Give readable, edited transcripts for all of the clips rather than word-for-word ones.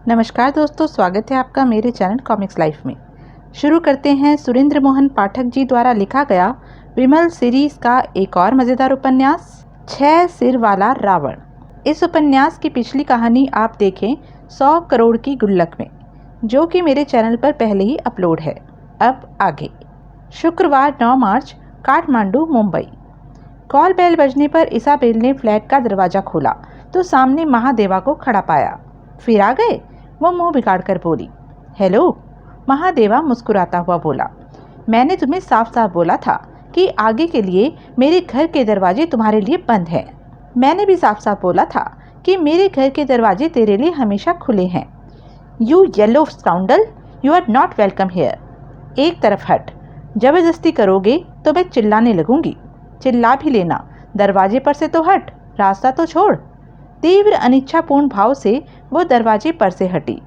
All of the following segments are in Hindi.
नमस्कार दोस्तों, स्वागत है आपका मेरे चैनल कॉमिक्स लाइफ में। शुरू करते हैं सुरेंद्र मोहन पाठक जी द्वारा लिखा गया विमल सीरीज का एक और मज़ेदार उपन्यास 6 सिर वाला रावण। इस उपन्यास की पिछली कहानी आप देखें 100 करोड़ की गुल्लक में, जो कि मेरे चैनल पर पहले ही अपलोड है। अब आगे। शुक्रवार 9 मार्च, काठमांडू, मुंबई। कॉल बेल बजने पर इसाबेल ने फ्लैट का दरवाज़ा खोला तो सामने महादेवा को खड़ा पाया। फिर आ गए? वो मुंह बिगाड़कर बोली। हेलो। महादेवा मुस्कुराता हुआ बोला, मैंने तुम्हें साफ साफ बोला था कि आगे के लिए मेरे घर के दरवाजे तुम्हारे लिए बंद हैं। मैंने भी साफ साफ बोला था कि मेरे घर के दरवाजे तेरे लिए हमेशा खुले हैं। You yellow scoundrel, you are not welcome here. एक तरफ हट। जबरदस्ती करोगे तो मैं चिल्लाने लगूंगी। चिल्ला भी लेना, दरवाजे पर से तो हट, रास्ता तो छोड़। तीव्र अनिच्छापूर्ण भाव से वो दरवाजे पर से हटी।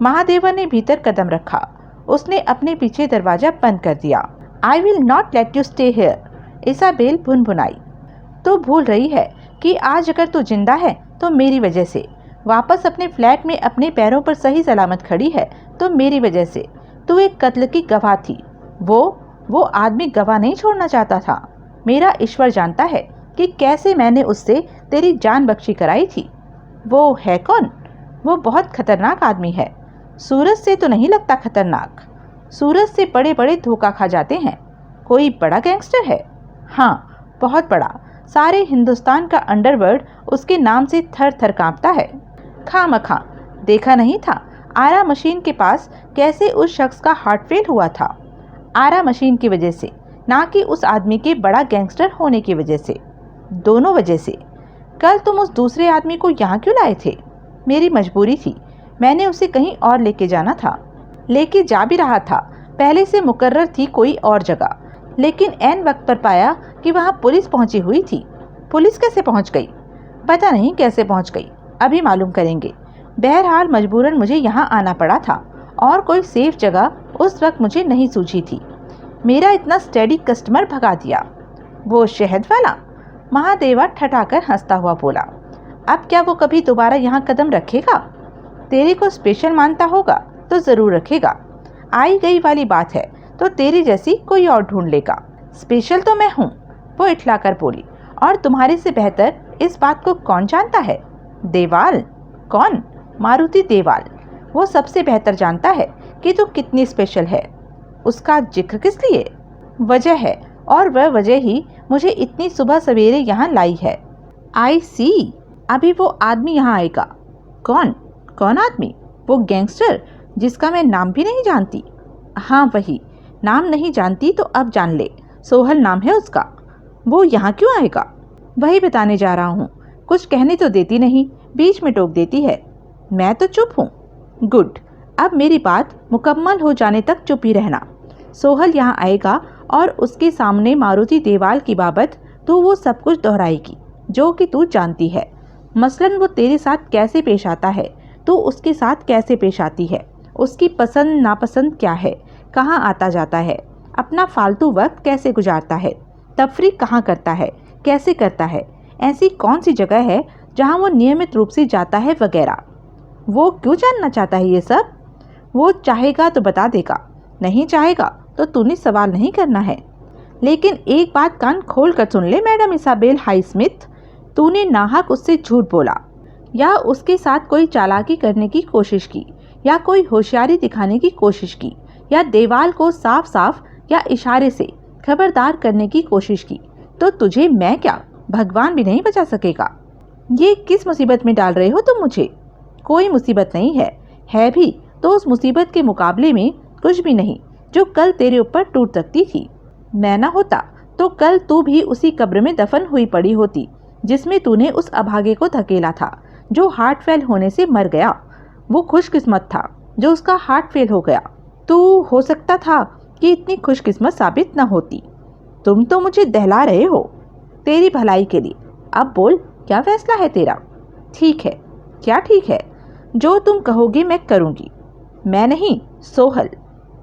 महादेवा ने भीतर कदम रखा। उसने अपने पीछे दरवाजा बंद कर दिया। I will not let you stay here, Isabel भुनभुनाई। तो भूल रही है कि आज अगर तू जिंदा है तो मेरी वजह से, वापस अपने फ्लैट में अपने पैरों पर सही सलामत खड़ी है तो मेरी वजह से। तू एक कत्ल की गवाह थी। वो आदमी गवाह नहीं छोड़ना चाहता था। मेरा ईश्वर जानता है कि कैसे मैंने उससे तेरी जान बख्शी कराई थी। वो है कौन? वो बहुत खतरनाक आदमी है। सूरज से तो नहीं लगता खतरनाक। सूरज से बड़े बड़े धोखा खा जाते हैं। कोई बड़ा गैंगस्टर है? हाँ, बहुत बड़ा। सारे हिंदुस्तान का अंडरवर्ल्ड उसके नाम से थर थर कांपता है। खामखा देखा नहीं था आरा मशीन के पास कैसे उस शख्स का हार्ट फेल हुआ था। आरा मशीन की वजह से, ना कि उस आदमी के बड़ा गैंगस्टर होने की वजह से। दोनों वजह से। कल तुम उस दूसरे आदमी को यहाँ क्यों लाए थे? मेरी मजबूरी थी। मैंने उसे कहीं और लेके जाना था। लेके जा भी रहा था। पहले से मुकर्रर थी कोई और जगह, लेकिन ऐन वक्त पर पाया कि वहाँ पुलिस पहुंची हुई थी। पुलिस कैसे पहुंच गई? पता नहीं कैसे पहुंच गई, अभी मालूम करेंगे। बहरहाल मजबूरन मुझे यहाँ आना पड़ा था और कोई सेफ जगह उस वक्त मुझे नहीं सूझी थी। मेरा इतना स्टेडी कस्टमर भगा दिया। वो शहद वाला? महादेवा ठठाकर हंसता हुआ बोला। अब क्या वो कभी दोबारा यहाँ कदम रखेगा? तेरे को स्पेशल मानता होगा तो जरूर रखेगा। आई गई वाली बात है तो तेरी जैसी कोई और ढूंढ लेगा। स्पेशल तो मैं हूँ, वो इठलाकर बोली। और तुम्हारे से बेहतर इस बात को कौन जानता है? देवाल। कौन? मारुति देवाल। वो सबसे बेहतर जानता है कि तू कितनी स्पेशल है। उसका जिक्र किस लिए? वजह है, और वह वजह ही मुझे इतनी सुबह सवेरे यहाँ लाई है। आई सी। अभी वो आदमी यहाँ आएगा। कौन? कौन आदमी? वो गैंगस्टर जिसका मैं नाम भी नहीं जानती। हाँ वही। नाम नहीं जानती तो अब जान ले। सोहल नाम है उसका। वो यहाँ क्यों आएगा? वही बताने जा रहा हूँ। कुछ कहने तो देती नहीं, बीच में टोक देती है। मैं तो चुप हूँ। गुड। अब मेरी बात मुकम्मल हो जाने तक चुप ही रहना। सोहल यहाँ आएगा और उसके सामने मारुति देवाल की बाबत तू वो सब कुछ दोहराएगी जो कि तू जानती है। मसलन वो तेरे साथ कैसे पेश आता है, तू उसके साथ कैसे पेश आती है, उसकी पसंद नापसंद क्या है, कहाँ आता जाता है, अपना फालतू वक्त कैसे गुजारता है, तफरी कहाँ करता है, कैसे करता है, ऐसी कौन सी जगह है जहाँ वो नियमित रूप से जाता है वगैरह। वो क्यों जानना चाहता है ये सब? वो चाहेगा तो बता देगा, नहीं चाहेगा तो तूने सवाल नहीं करना है। लेकिन एक बात कान खोल कर सुन ले मैडम इसाबेल हाईस्मिथ, तूने नाहक उससे झूठ बोला या उसके साथ कोई चालाकी करने की कोशिश की या कोई होशियारी दिखाने की कोशिश की या देवाल को साफ साफ या इशारे से खबरदार करने की कोशिश की तो तुझे मैं क्या, भगवान भी नहीं बचा सकेगा। ये किस मुसीबत में डाल रहे हो तुम मुझे? कोई मुसीबत नहीं है भी तो उस मुसीबत के मुकाबले में कुछ भी नहीं जो कल तेरे ऊपर टूट सकती थी। मैं ना होता तो कल तू भी उसी कब्र में दफन हुई पड़ी होती जिसमें तूने उस अभागे को धकेला था जो हार्ट फेल होने से मर गया। वो खुशकिस्मत था जो उसका हार्ट फेल हो गया। तू हो सकता था कि इतनी खुशकिस्मत साबित न होती। तुम तो मुझे दहला रहे हो तेरी भलाई के लिए। अब बोल, क्या फैसला है तेरा? ठीक है। क्या ठीक है? जो तुम कहोगे मैं करूँगी। मैं नहीं, सोहल।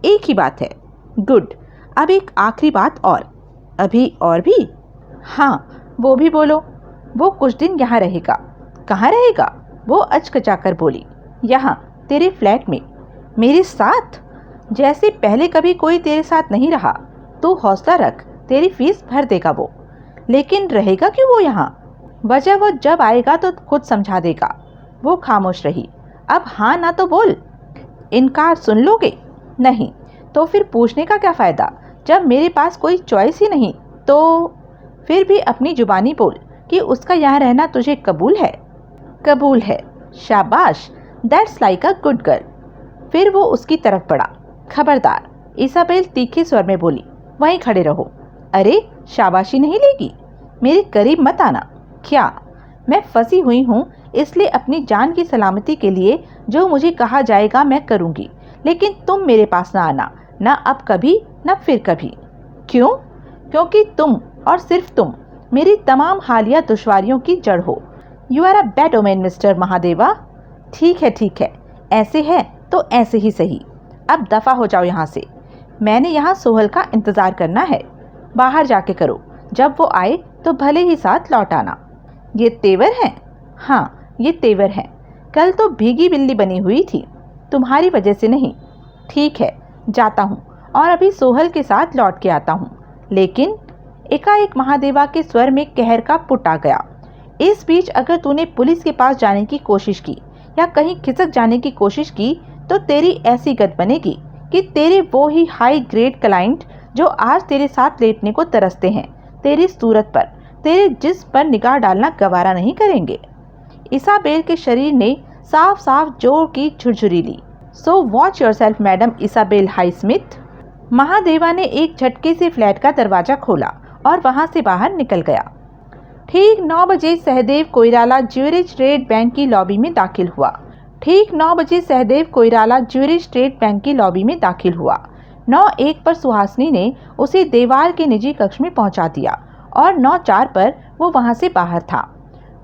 एक ही बात है। गुड। अब एक आखिरी बात और। अभी और भी? हाँ, वो भी बोलो। वो कुछ दिन यहाँ रहेगा। कहाँ रहेगा? वो अचकचाकर बोली। यहाँ, तेरे फ्लैट में। मेरे साथ? जैसे पहले कभी कोई तेरे साथ नहीं रहा। तू हौसला रख, तेरी फीस भर देगा वो। लेकिन रहेगा क्यों वो यहाँ? वजह वो जब आएगा तो खुद समझा देगा। वो खामोश रही। अब हाँ ना तो बोल। इनकार सुन लोगे? नहीं तो फिर पूछने का क्या फ़ायदा जब मेरे पास कोई चॉइस ही नहीं। तो फिर भी अपनी जुबानी बोल कि उसका यहाँ रहना तुझे कबूल है। कबूल है। शाबाश, that's like a good girl. फिर वो उसकी तरफ बढ़ा। खबरदार, इसाबेल तीखे स्वर में बोली, वहीं खड़े रहो। अरे शाबाशी नहीं लेगी, मेरे करीब मत आना। क्या? मैं फंसी हुई हूँ, इसलिए अपनी जान की सलामती के लिए जो मुझे कहा जाएगा मैं करूँगी, लेकिन तुम मेरे पास ना आना, ना अब कभी ना फिर कभी। क्यों? क्योंकि तुम और सिर्फ तुम मेरी तमाम हालिया दुश्वारियों की जड़ हो। You are a bad omen mister Mahadeva. ठीक है, ऐसे है तो ऐसे ही सही। अब दफ़ा हो जाओ यहाँ से। मैंने यहाँ सोहल का इंतज़ार करना है। बाहर जाके करो, जब वो आए तो भले ही साथ लौट आना। ये तेवर हैं? हाँ, ये तेवर हैं। कल तो भीगी बिल्ली बनी हुई थी, तुम्हारी वजह से नहीं। ठीक है, जाता हूँ और अभी सोहल के साथ लौट के आता हूँ। लेकिन एकाएक महादेवा के स्वर में कहर का पुट आ गया। इस बीच अगर तूने पुलिस के पास जाने की कोशिश की या कहीं खिसक जाने की कोशिश की तो तेरी ऐसी गत बनेगी कि तेरे वो ही हाई ग्रेड क्लाइंट जो आज तेरे साथ लेटने को तरसते हैं, तेरी सूरत पर, तेरे जिस्म पर निगाह डालना गवारा नहीं करेंगे। इसाबेल के शरीर ने साफ साफ जोर की झुरझुरी ली। So watch yourself madam Isabel Highsmith. Mahadeva ने एक झटके से फ्लैट का दरवाजा खोला और वहां से बाहर निकल गया। ठीक 9 बजे Sahdev Koirala Zurich trade bank की लॉबी में दाखिल हुआ। 9:01 पर सुहासिनी ने उसे देवाल के निजी कक्ष में पहुंचा दिया और 9:04 पर वो वहां से बाहर था।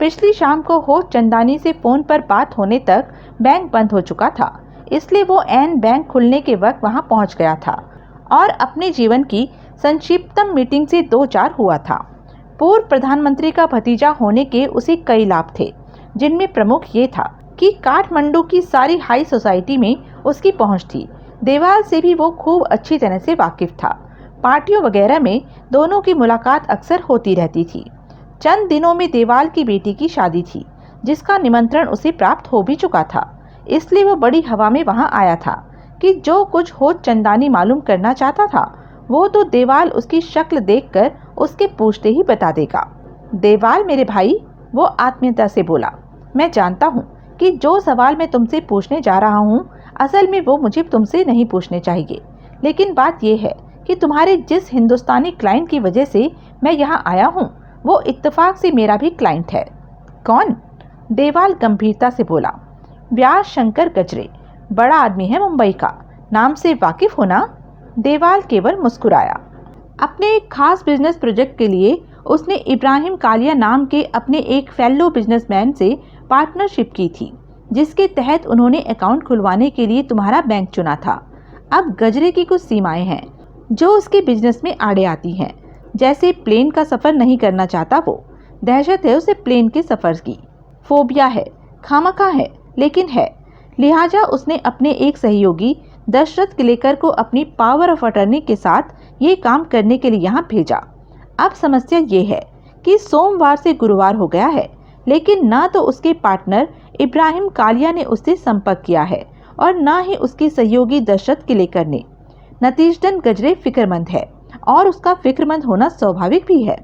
पिछली शाम को होश चंदानी से फोन पर बात होने तक बैंक बंद हो चुका था, इसलिए वो ऐन बैंक खुलने के वक्त वहां पहुंच गया था और अपने जीवन की संक्षिप्तम मीटिंग से 2-4 हुआ था। पूर्व प्रधानमंत्री का भतीजा होने के उसे कई लाभ थे, जिनमें प्रमुख ये था कि काठमांडू की सारी हाई सोसाइटी में उसकी पहुंच थी। देवाल से भी वो खूब अच्छी तरह से वाकिफ था। पार्टियों वगैरह में दोनों की मुलाकात अक्सर होती रहती थी। चंद दिनों में देवाल की बेटी की शादी थी, जिसका निमंत्रण उसे प्राप्त हो भी चुका था, इसलिए वो बड़ी हवा में वहां आया था कि जो कुछ हो चंदानी मालूम करना चाहता था वो तो देवाल उसकी शक्ल देखकर उसके पूछते ही बता देगा। देवाल मेरे भाई, वो आत्मीयता से बोला, मैं जानता हूँ कि जो सवाल मैं तुमसे पूछने जा रहा हूँ असल में वो मुझे तुमसे नहीं पूछने चाहिए, लेकिन बात यह है कि तुम्हारे जिस हिंदुस्तानी क्लाइंट की वजह से मैं यहाँ आया हूँ वो इत्तेफाक से मेरा भी क्लाइंट है। कौन? देवाल गंभीरता से बोला, व्यास शंकर गजरे, बड़ा आदमी है मुंबई का, नाम से वाकिफ हो ना? देवाल केवल मुस्कुराया। अपने एक खास बिजनेस प्रोजेक्ट के लिए उसने इब्राहिम कालिया नाम के अपने एक फेलो बिजनेसमैन से पार्टनरशिप की थी, जिसके तहत उन्होंने अकाउंट खुलवाने के लिए तुम्हारा बैंक चुना था। अब गजरे की कुछ सीमाएं हैं जो उसके बिजनेस में आड़े आती हैं, जैसे प्लेन का सफ़र नहीं करना चाहता वो, दहशत है उसे प्लेन के सफ़र की, फोबिया है, खामखा है लेकिन है। लिहाजा उसने अपने एक सहयोगी दशरथ किलेकर को अपनी पावर ऑफ अटर्नी के साथ ये काम करने के लिए यहाँ भेजा। अब समस्या ये है कि सोमवार से गुरुवार हो गया है, लेकिन ना तो उसके पार्टनर इब्राहिम कालिया ने उससे संपर्क किया है और ना ही उसके सहयोगी दशरथ किलेकर ने। नतीजतन गजरे फिक्रमंद है और उसका फिक्रमंद होना स्वाभाविक भी है।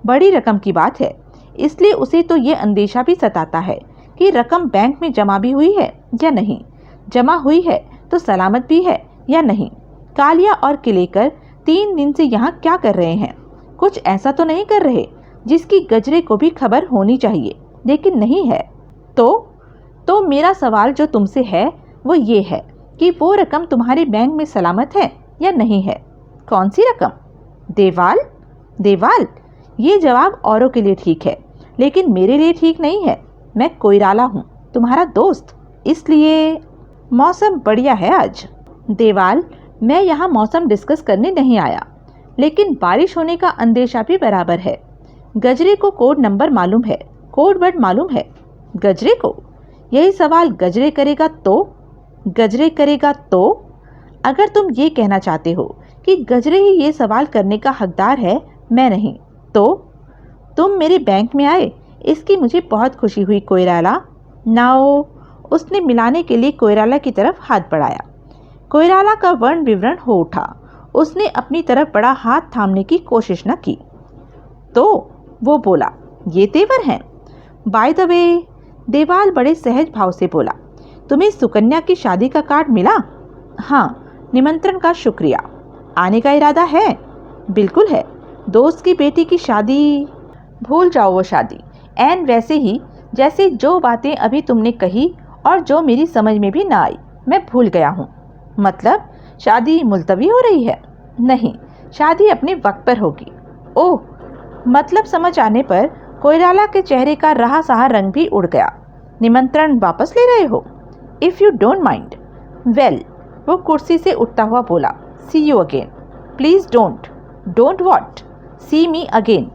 बड़ी रकम की बात है, इसलिए उसे तो ये अंदेशा भी सताता है कि रकम बैंक में जमा भी हुई है या नहीं, जमा हुई है तो सलामत भी है या नहीं। कालिया और किलेकर 3 दिन से यहाँ क्या कर रहे हैं? कुछ ऐसा तो नहीं कर रहे जिसकी गजरे को भी खबर होनी चाहिए, लेकिन नहीं है। तो मेरा सवाल जो तुमसे है वो ये है कि वो रकम तुम्हारे बैंक में सलामत है या नहीं है? कौन सी रकम? देवाल, ये जवाब औरों के लिए ठीक है, लेकिन मेरे लिए ठीक नहीं है। मैं कोइराला हूँ, तुम्हारा दोस्त, इसलिए। मौसम बढ़िया है आज। देवाल, मैं यहाँ मौसम डिस्कस करने नहीं आया, लेकिन बारिश होने का अंदेशा भी बराबर है। गजरे को कोड नंबर मालूम है, कोड वर्ड मालूम है। गजरे को? यही सवाल गजरे करेगा गजरे करेगा तो? अगर तुम ये कहना चाहते हो कि गजरे ही ये सवाल करने का हकदार है, मैं नहीं, तो तुम मेरे बैंक में आए, इसकी मुझे बहुत खुशी हुई कोइराला। नाओ, उसने मिलाने के लिए कोइराला की तरफ हाथ बढ़ाया। कोइराला का वर्ण विवरण हो उठा। उसने अपनी तरफ बड़ा हाथ थामने की कोशिश न की। तो वो बोला, ये तेवर हैं। बाय द वे, देवाल बड़े सहज भाव से बोला, तुम्हें सुकन्या की शादी का कार्ड मिला? हाँ, निमंत्रण का शुक्रिया। आने का इरादा है? बिल्कुल है। दोस्त की बेटी की शादी? भूल जाओ वो शादी। ऐन वैसे ही जैसे जो बातें अभी तुमने कही और जो मेरी समझ में भी ना आई, मैं भूल गया हूँ। मतलब शादी मुलतवी हो रही है? नहीं, शादी अपने वक्त पर होगी। ओह, मतलब समझ आने पर कोइराला के चेहरे का रहा सहा रंग भी उड़ गया। निमंत्रण वापस ले रहे हो? If you don't mind. Well, वो कुर्सी से उठता हुआ बोला, see you again. Please don't. Don't what? See me again.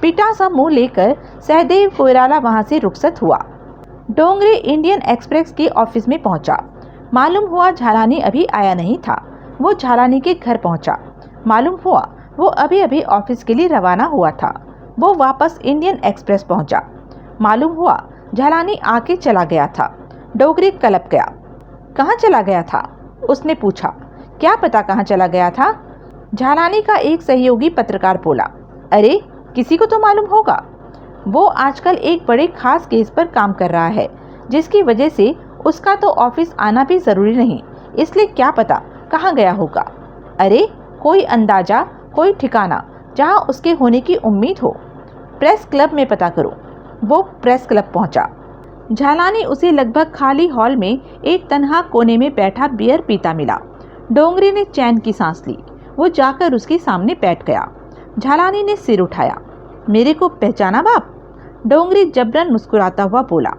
पिटा सा मुंह लेकर सहदेव कोइराला वहां से रुखसत हुआ। डोंगरे इंडियन एक्सप्रेस के ऑफिस में पहुंचा। मालूम हुआ झालानी अभी आया नहीं था। वो झालानी के घर पहुंचा। मालूम हुआ वो अभी अभी ऑफिस के लिए रवाना हुआ था। वो वापस इंडियन एक्सप्रेस पहुंचा। मालूम हुआ झालानी आके चला गया था। डोगरे कलप गया। कहाँ चला गया था? उसने पूछा। क्या पता कहाँ चला गया था? झालानी का एक सहयोगी पत्रकार बोला, अरे किसी को तो मालूम होगा। वो आजकल एक बड़े खास केस पर काम कर रहा है, जिसकी वजह से उसका तो ऑफिस आना भी जरूरी नहीं, इसलिए क्या पता कहाँ गया होगा। अरे कोई अंदाजा, कोई ठिकाना जहाँ उसके होने की उम्मीद हो। प्रेस क्लब में पता करो। वो प्रेस क्लब पहुंचा। झालानी उसे लगभग खाली हॉल में एक तन्हा कोने में बैठा बियर पीता मिला। डोंगरे ने चैन की सांस ली। वो जाकर उसके सामने बैठ गया। झालानी ने सिर उठाया। मेरे को पहचाना बाप? डोंगरे जबरन मुस्कुराता हुआ बोला।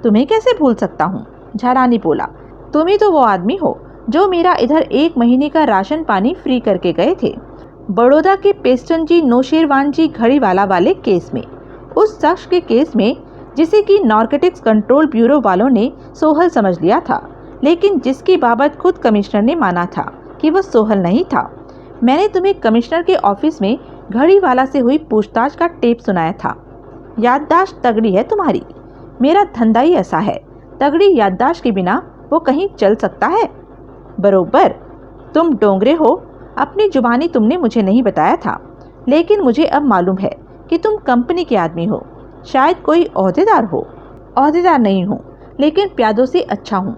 तुम्हें कैसे भूल सकता हूँ? झालानी बोला। तुम ही तो वो आदमी हो जो मेरा इधर 1 महीने का राशन पानी फ्री करके गए थे, बड़ौदा के पेस्टनजी नौशेरवानजी घड़ीवाला वाले केस में। उस शख्स के केस में जिसे कि नारकोटिक्स कंट्रोल ब्यूरो वालों ने सोहल समझ लिया था, लेकिन जिसकी बाबत खुद कमिश्नर ने माना था कि वह सोहल नहीं था। मैंने तुम्हें कमिश्नर के ऑफिस में घड़ीवाला से हुई पूछताछ का टेप सुनाया था। याददाश्त तगड़ी है तुम्हारी। मेरा धंधा ही ऐसा है, तगड़ी याददाश्त के बिना वो कहीं चल सकता है? बरोबर। तुम डोंगरे हो। अपनी जुबानी तुमने मुझे नहीं बताया था, लेकिन मुझे अब मालूम है कि तुम कंपनी के आदमी हो, शायद कोई ओहदेदार हो। ओहदेदार नहीं हूँ, लेकिन प्यादों से अच्छा हूँ।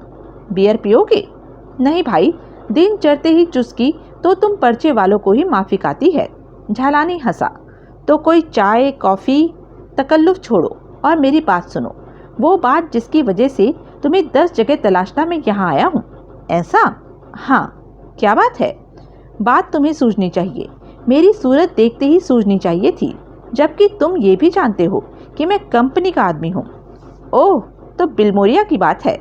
बियर पियोगे? नहीं भाई, दिन चढ़ते ही चुस्की तो तुम पर्चे वालों को ही माफिक आती है। झालानी हंसा। तो कोई चाय कॉफ़ी? तकल्लुफ छोड़ो और मेरी बात सुनो। वो बात जिसकी वजह से तुम्हें 10 जगह तलाशना मैं यहाँ आया हूँ। ऐसा? हाँ। क्या बात है? बात तुम्हें सूझनी चाहिए। मेरी सूरत देखते ही सूझनी चाहिए थी, जबकि तुम ये भी जानते हो कि मैं कंपनी का आदमी हूँ। ओह, तो बिलमोरिया की बात है?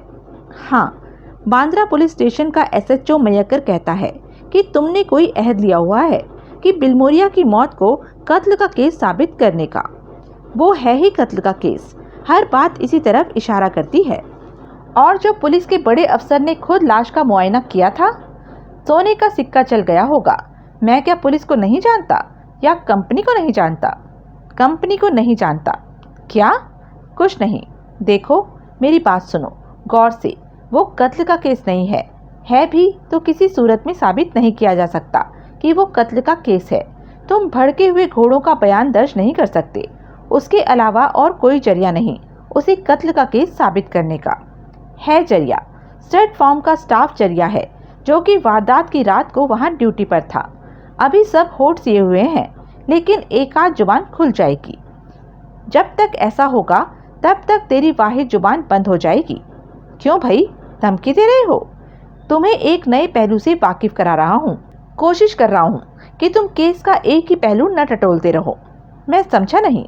हाँ, बांद्रा पुलिस स्टेशन का SHO मयकर कहता है कि तुमने कोई अहद लिया हुआ है कि बिलमोरिया की मौत को कत्ल का केस साबित करने का। वो है ही कत्ल का केस। हर बात इसी तरफ इशारा करती है। और जो पुलिस के बड़े अफसर ने खुद लाश का मुआयना किया था, सोने का सिक्का चल गया होगा। मैं क्या पुलिस को नहीं जानता या कंपनी को नहीं जानता? कंपनी को नहीं जानता। क्या? कुछ नहीं। देखो, मेरी बात सुनो गौर से। वो कत्ल का केस नहीं है भी तो किसी सूरत में साबित नहीं किया जा सकता कि वो कत्ल का केस है। तुम भड़के हुए घोड़ों का बयान दर्ज नहीं कर सकते। उसके अलावा और कोई जरिया नहीं उसे कत्ल का केस साबित करने का। है जरिया। स्टड फॉर्म का स्टाफ जरिया है, जो कि वारदात की रात को वहां ड्यूटी पर था। अभी सब होठ सिए हुए हैं, लेकिन एक आध जुबान खुल जाएगी। जब तक ऐसा होगा तब तक तेरी वाहिद जुबान बंद हो जाएगी। क्यों भाई, धमकी दे रहे हो? तुम्हें एक नए पहलू से वाकिफ करा रहा हूँ। कोशिश कर रहा हूँ कि तुम केस का एक ही पहलू न टटोलते रहो। मैं समझा नहीं।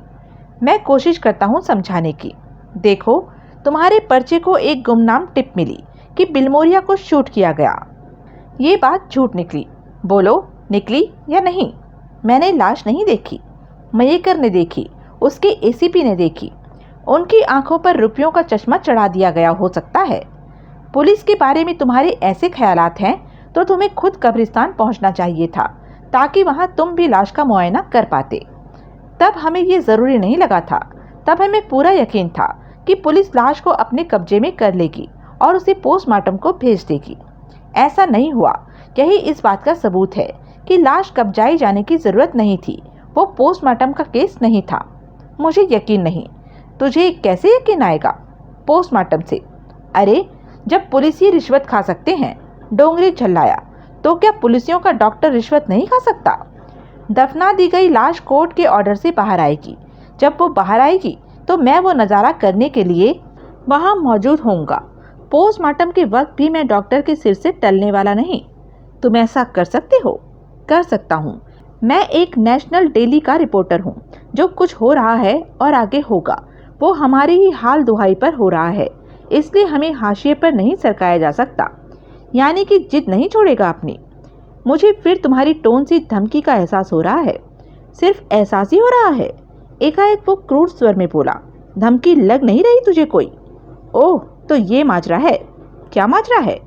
मैं कोशिश करता हूँ समझाने की। देखो, तुम्हारे पर्चे को एक गुमनाम टिप मिली कि बिलमोरिया को शूट किया गया। ये बात झूठ निकली। बोलो, निकली या नहीं? मैंने लाश नहीं देखी। मयेकर ने देखी, उसके ACP ने देखी। उनकी आंखों पर रुपयों का चश्मा चढ़ा दिया गया हो सकता है। पुलिस के बारे में तुम्हारे ऐसे ख्यालात हैं तो तुम्हें खुद कब्रिस्तान पहुंचना चाहिए था, ताकि वहां तुम भी लाश का मुआयना कर पाते। तब हमें ये ज़रूरी नहीं लगा था। तब हमें पूरा यकीन था कि पुलिस लाश को अपने कब्जे में कर लेगी और उसे पोस्टमार्टम को भेज देगी। ऐसा नहीं हुआ। यही इस बात का सबूत है कि लाश कब्जाई जाने की ज़रूरत नहीं थी। वो पोस्टमार्टम का केस नहीं था। मुझे यकीन नहीं। तुझे कैसे यकीन आएगा? पोस्टमार्टम से। अरे, जब पुलिसिए रिश्वत खा सकते हैं, डोंगरे झल्लाया, तो क्या पुलिसियों का डॉक्टर रिश्वत नहीं खा सकता? दफना दी गई लाश कोर्ट के ऑर्डर से बाहर आएगी। जब वो बाहर आएगी तो मैं वो नज़ारा करने के लिए वहाँ मौजूद होऊंगा। पोस्टमार्टम के वक्त भी मैं डॉक्टर के सिर से टलने वाला नहीं। तुम ऐसा कर सकते हो? कर सकता हूँ। मैं एक नेशनल डेली का रिपोर्टर हूँ। जो कुछ हो रहा है और आगे होगा वो हमारी ही हाल दुहाई पर हो रहा है, इसलिए हमें हाशिए पर नहीं सरकाया जा सकता। यानी कि जिद नहीं छोड़ेगा अपनी। मुझे फिर तुम्हारी टोन से धमकी का एहसास हो रहा है। सिर्फ एहसास ही हो रहा है? एकाएक वो क्रूर स्वर में बोला। धमकी लग नहीं रही तुझे कोई? ओह, तो ये माजरा है। क्या माजरा है?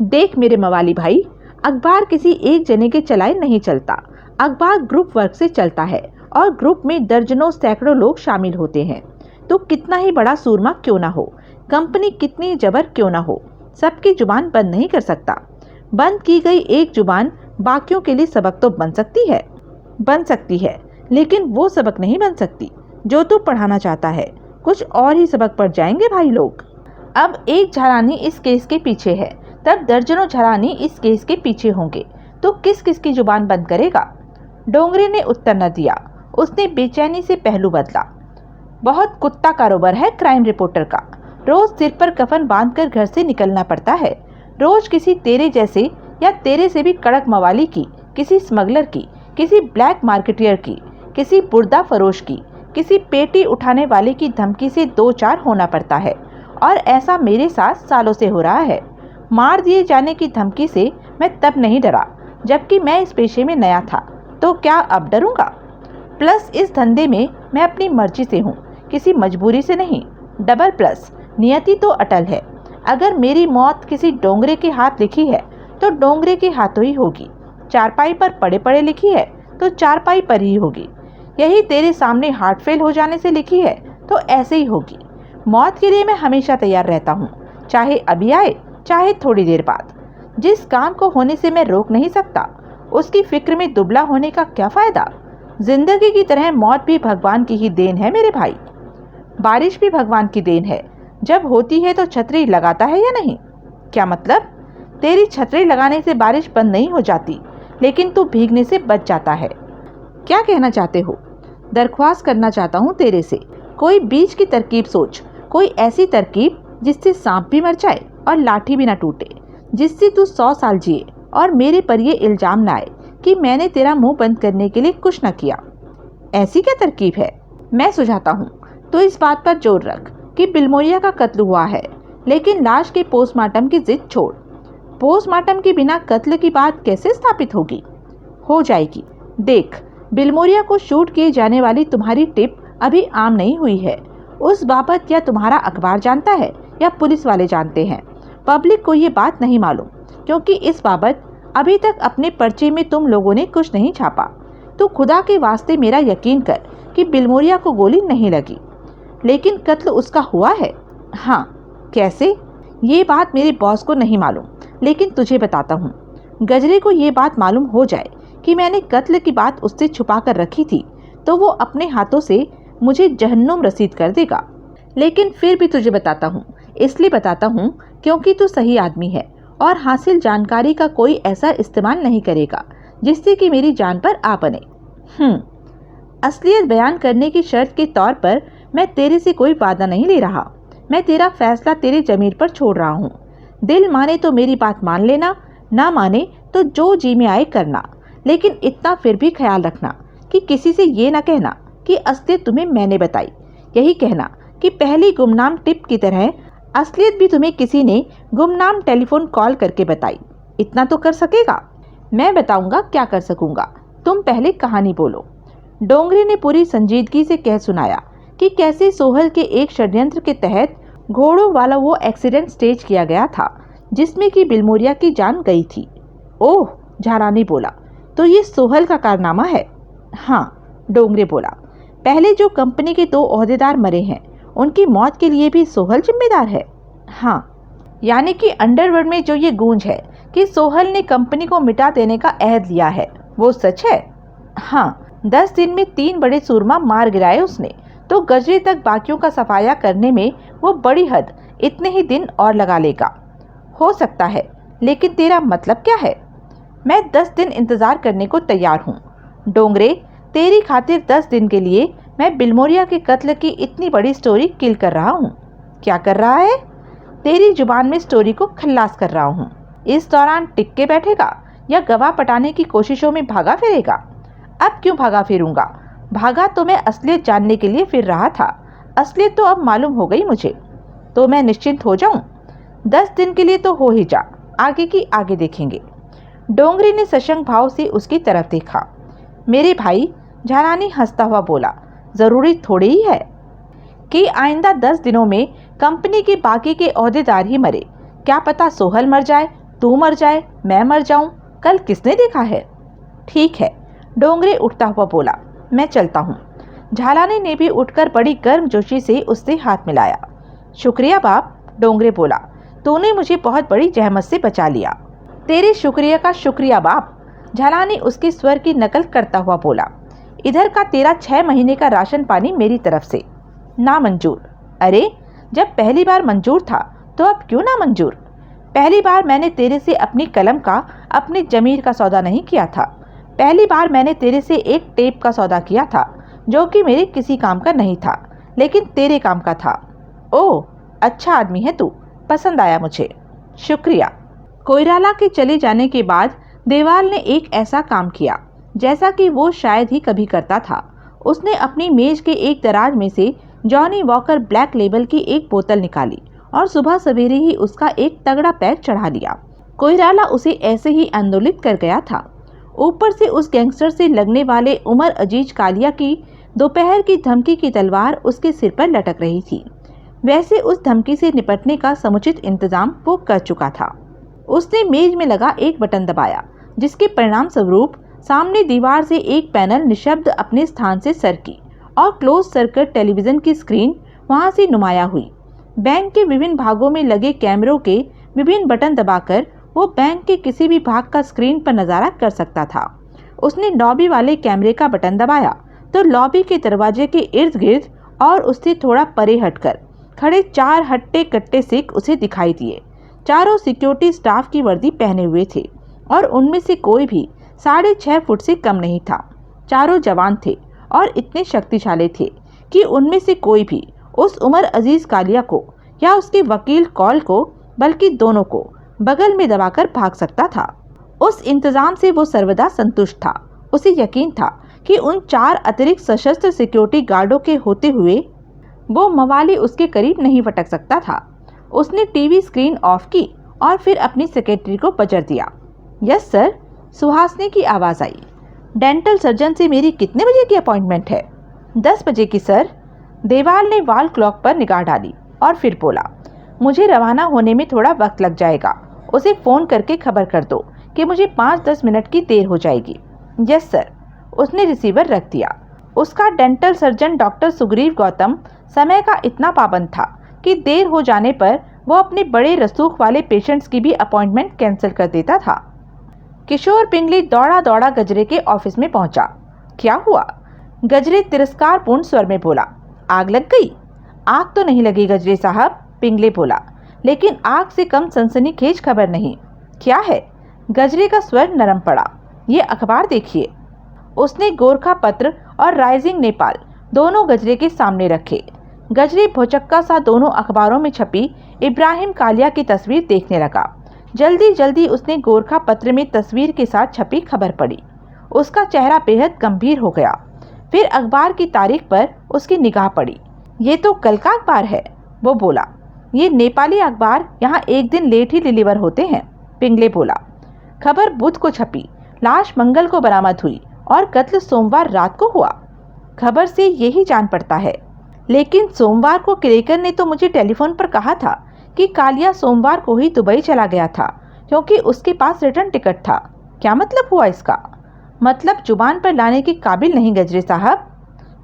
देख मेरे मवाली भाई, अखबार किसी एक जने के चलाए नहीं चलता। अखबार ग्रुप वर्क से चलता है और ग्रुप में दर्जनों सैकड़ों लोग शामिल होते हैं। तो कितना ही बड़ा सूरमा क्यों ना हो, कंपनी कितनी जबर क्यों ना हो, सबकी जुबान बंद नहीं कर सकता। बंद की गई एक जुबान बाकियों के लिए सबक तो बन सकती है, लेकिन वो सबक नहीं बन सकती जो तू पढ़ाना चाहता है। कुछ और ही सबक पढ़ जाएंगे भाई लोग। अब एक झरानी इस केस के पीछे है, तब दर्जनों झरानी इस केस के पीछे होंगे, तो किस किस की जुबान बंद करेगा? डोंगरे ने उत्तर न दिया। उसने बेचैनी से पहलू बदला। बहुत कुत्ता कारोबार है क्राइम रिपोर्टर का। रोज सिर पर कफन बांधकर घर से निकलना पड़ता है। रोज किसी तेरे जैसे या तेरे से भी कड़क मवाली की, किसी स्मगलर की, किसी ब्लैक मार्केटियर की, किसी बुर्दा फरोश की, किसी पेटी उठाने वाले की धमकी से दो चार होना पड़ता है। और ऐसा मेरे साथ सालों से हो रहा है। मार दिए जाने की धमकी से मैं तब नहीं डरा जबकि मैं इस पेशे में नया था, तो क्या अब डरूंगा? प्लस इस धंधे में मैं अपनी मर्जी से हूँ, किसी मजबूरी से नहीं। डबल प्लस, नियति तो अटल है। अगर मेरी मौत किसी डोंगरे के हाथ लिखी है तो डोंगरे के हाथों ही होगी। चारपाई पर पड़े पड़े लिखी है तो चारपाई पर ही होगी। यही तेरे सामने हार्ट फेल हो जाने से लिखी है तो ऐसे ही होगी। मौत के लिए मैं हमेशा तैयार रहता हूँ, चाहे अभी आए चाहे थोड़ी देर बाद। जिस काम को होने से मैं रोक नहीं सकता, उसकी फिक्र में दुबला होने का क्या फायदा? जिंदगी की तरह मौत भी भगवान की ही देन है मेरे भाई। बारिश भी भगवान की देन है। जब होती है तो छतरी लगाता है या नहीं? क्या मतलब? तेरी छतरी लगाने से बारिश बंद नहीं हो जाती, लेकिन तू भीगने से बच जाता है। क्या कहना चाहते हो? दरख्वास्त करना चाहता हूँ तेरे से, कोई बीच की तरकीब सोच। कोई ऐसी तरकीब जिससे सांप भी मर जाए और लाठी भी ना टूटे, जिससे तू 100 साल जिए और मेरे पर ये इल्जाम ना आए कि मैंने तेरा मुंह बंद करने के लिए कुछ न किया। ऐसी क्या तरकीब है? मैं सुझाता हूँ तो इस बात पर जोर रख कि बिलमोरिया का कत्ल हुआ है, लेकिन लाश के पोस्टमार्टम की जिद छोड़। पोस्टमार्टम के बिना कत्ल की बात कैसे स्थापित होगी? हो जाएगी। देख, बिलमोरिया को शूट किए जाने वाली तुम्हारी टिप अभी आम नहीं हुई है। उस बाबत या तुम्हारा अखबार जानता है या पुलिस वाले जानते हैं। पब्लिक को ये बात नहीं मालूम, क्योंकि इस बाबत अभी तक अपने पर्चे में तुम लोगों ने कुछ नहीं छापा। तो खुदा के वास्ते मेरा यकीन कर कि बिलमोरिया को गोली नहीं लगी, लेकिन कत्ल उसका हुआ है। हाँ, कैसे? ये बात मेरे बॉस को नहीं मालूम, लेकिन तुझे बताता हूँ। गजरे को ये बात मालूम हो जाए कि मैंने कत्ल की बात उससे छुपा कर रखी थी, तो वो अपने हाथों से मुझे जहन्नुम रसीद कर देगा। लेकिन फिर भी तुझे बताता हूँ, इसलिए बताता हूँ क्योंकि तू सही आदमी है और हासिल जानकारी का कोई ऐसा इस्तेमाल नहीं करेगा जिससे कि मेरी जान पर आ बने। असलियत बयान करने की शर्त के तौर पर मैं तेरे से कोई वादा नहीं ले रहा। मैं तेरा फैसला तेरे जमीर पर छोड़ रहा हूँ। दिल माने तो मेरी बात मान लेना, ना माने तो जो जी में आए करना। लेकिन इतना फिर भी ख्याल रखना कि किसी से ये ना कहना कि असलियत तुम्हें मैंने बताई। यही कहना कि पहली गुमनाम टिप की तरह असलियत भी तुम्हें किसी ने गुमनाम टेलीफोन कॉल करके बताई। इतना तो कर सकेगा? मैं बताऊंगा क्या कर सकूंगा। तुम पहले कहानी बोलो। डोंगरे ने पूरी संजीदगी से कह सुनाया कि कैसे सोहल के एक षड्यंत्र के तहत घोड़ों वाला वो एक्सीडेंट स्टेज किया गया था जिसमें कि बिलमोरिया की जान गई थी। ओह, झालानी बोला, तो ये सोहल का कारनामा है? हाँ, डोंगरे बोला, पहले जो कंपनी के 2 ओहदेदार मरे हैं उनकी मौत के लिए भी सोहल जिम्मेदार है? हाँ, यानी कि अंडरवर्ल्ड में जो ये गूंज है कि सोहल ने कंपनी को मिटा देने का अहद लिया है, वो सच है? हाँ, 10 दिन में 3 बड़े सूरमा मार गिराए उसने, तो गजरे तक बाकियों का सफाया करने में वो बड़ी हद इतने ही दिन और लगा लेगा। हो सकता है, लेकिन तेरा मतलब क्या है? मैं 10 दिन इंतजार करने को तैयार हूँ डोंगरे। तेरी खातिर 10 दिन के लिए मैं बिलमोरिया के कत्ल की इतनी बड़ी स्टोरी किल कर रहा हूँ। क्या कर रहा है? तेरी जुबान में स्टोरी को खल्लास कर रहा हूँ। इस दौरान टिक के बैठेगा या गवाह पटाने की कोशिशों में भागा फिरेगा? अब क्यों भागा फिरूंगा? भागा तो मैं असलियत जानने के लिए फिर रहा था। असलियत तो अब मालूम हो गई मुझे, तो मैं निश्चिंत हो जाऊं? 10 दिन के लिए तो हो ही जा, आगे की आगे देखेंगे। डोंगरी ने सशंक भाव से उसकी तरफ देखा। मेरे भाई, झालानी हंसता हुआ बोला, जरूरी थोड़ी ही है कि आइंदा 10 दिनों में कंपनी के बाकी के ओहदेदार ही मरे। क्या पता सोहल मर जाए, तू मर जाए, मैं मर जाऊं। कल किसने देखा है? ठीक है, डोंगरे उठता हुआ बोला, मैं चलता हूँ। झालानी ने भी उठकर बड़ी गर्मजोशी से उससे हाथ मिलाया। शुक्रिया बाप, डोंगरे बोला, तूने मुझे बहुत बड़ी जहमत से बचा लिया। तेरे शुक्रिया का शुक्रिया बाप, झालानी उसके स्वर की नकल करता हुआ बोला। इधर का तेरा 6 महीने का राशन पानी मेरी तरफ से नामंजूर। अरे, जब पहली बार मंजूर था तो अब क्यों नामंजूर? पहली बार मैंने तेरे से अपनी कलम का, अपनी जमीर का सौदा नहीं किया था। पहली बार मैंने तेरे से एक टेप का सौदा किया था, जो कि मेरे किसी काम का नहीं था, लेकिन तेरे काम का था। ओह, अच्छा आदमी है तू, पसंद आया मुझे। शुक्रिया। कोइराला के चले जाने के बाद देवाल ने एक ऐसा काम किया जैसा कि वो शायद ही कभी करता था। उसने अपनी मेज के एक दराज में से जॉनी वॉकर ब्लैक लेबल की एक बोतल निकाली और सुबह सवेरे ही उसका एक तगड़ा पैक चढ़ा लिया। कोइराला उसे ऐसे ही आंदोलित कर गया था। ऊपर से उस गैंगस्टर से लगने वाले उमर अजीज कालिया की दोपहर की धमकी की तलवार उसके सिर पर लटक रही थी। वैसे उस धमकी से निपटने का समुचित इंतजाम वो कर चुका था। उसने मेज में लगा एक बटन दबाया, जिसके परिणाम स्वरूप सामने दीवार से एक पैनल निशब्द अपने स्थान से सरकी और क्लोज सर्किट टेलीविजन की स्क्रीन वहां से नुमाया हुई। बैंक के विभिन्न भागों में लगे कैमरों के विभिन्न बटन दबाकर वो बैंक के किसी भी भाग का स्क्रीन पर नजारा कर सकता था। उसने लॉबी वाले कैमरे का बटन दबाया तो लॉबी के दरवाजे के इर्द गिर्द और उससे थोड़ा परे हटकर खड़े 4 हट्टे कट्टे सिख उसे दिखाई दिए। चारों सिक्योरिटी स्टाफ की वर्दी पहने हुए थे और उनमें से कोई भी 6.5 फुट से कम नहीं था। चारों जवान थे और इतने शक्तिशाली थे कि उनमें से कोई भी उस उमर अजीज कालिया को या उसके वकील कॉल को, बल्कि दोनों को बगल में दबाकर भाग सकता था। उस इंतजाम से वो सर्वदा संतुष्ट था। उसे यकीन था कि उन 4 अतिरिक्त सशस्त्र सिक्योरिटी गार्डों के होते हुए वो मवाली उसके करीब नहीं फटक सकता था। उसने टीवी स्क्रीन ऑफ की और फिर अपनी सेक्रेटरी को बजर दिया। यस सर, सुहासनी की आवाज़ आई। डेंटल सर्जन से मेरी कितने बजे की अपॉइंटमेंट है? 10 बजे की सर। देवाल ने वॉल क्लॉक पर निगाह डाली और फिर बोला, मुझे रवाना होने में थोड़ा वक्त लग जाएगा। उसे फ़ोन करके खबर कर दो कि मुझे 5-10 मिनट की देर हो जाएगी। Yes sir. उसने रिसीवर रख दिया। उसका dental surgeon doctor Sugriv Gautam समय का इतना पाबंद था कि देर हो जाने पर वो अपने बड़े रसूख वाले पेशेंट्स की भी अपॉइंटमेंट कैंसिल कर देता था। किशोर पिंगली दौड़ा दौड़ा गजरे के ऑफिस में पहुंचा। क्या हुआ? गजरे तिरस्कारपूर्ण स्वर में बोला। आग लग गई? आग तो नहीं लगी गजरे साहब, पिंगले बोला, लेकिन आग से कम सनसनीखेज खबर नहीं। क्या है? गजरे का स्वर नरम पड़ा। ये अखबार देखिए। उसने गोरखा पत्र और राइजिंग नेपाल दोनों गजरे के सामने रखे। गजरे भौचक्का सा दोनों अखबारों में छपी इब्राहिम कालिया की तस्वीर देखने लगा। जल्दी जल्दी उसने गोरखा पत्र में तस्वीर के साथ छपी खबर पढ़ी। उसका चेहरा बेहद गंभीर हो गया। फिर अखबार की तारीख पर उसकी निगाह पड़ी। ये तो कल का अखबार है, वो बोला। ये नेपाली अखबार यहाँ एक दिन लेट ही डिलीवर होते हैं, पिंगले बोला। खबर बुध को छपी, लाश मंगल को बरामद हुई और कत्ल सोमवार रात को हुआ। खबर से यही जान पड़ता है, लेकिन सोमवार को क्रेकर ने तो मुझे टेलीफोन पर कहा था कि कालिया सोमवार को ही दुबई चला गया था क्योंकि उसके पास रिटर्न टिकट था। क्या मतलब हुआ इसका? मतलब जुबान पर लाने के काबिल नहीं गजरे साहब।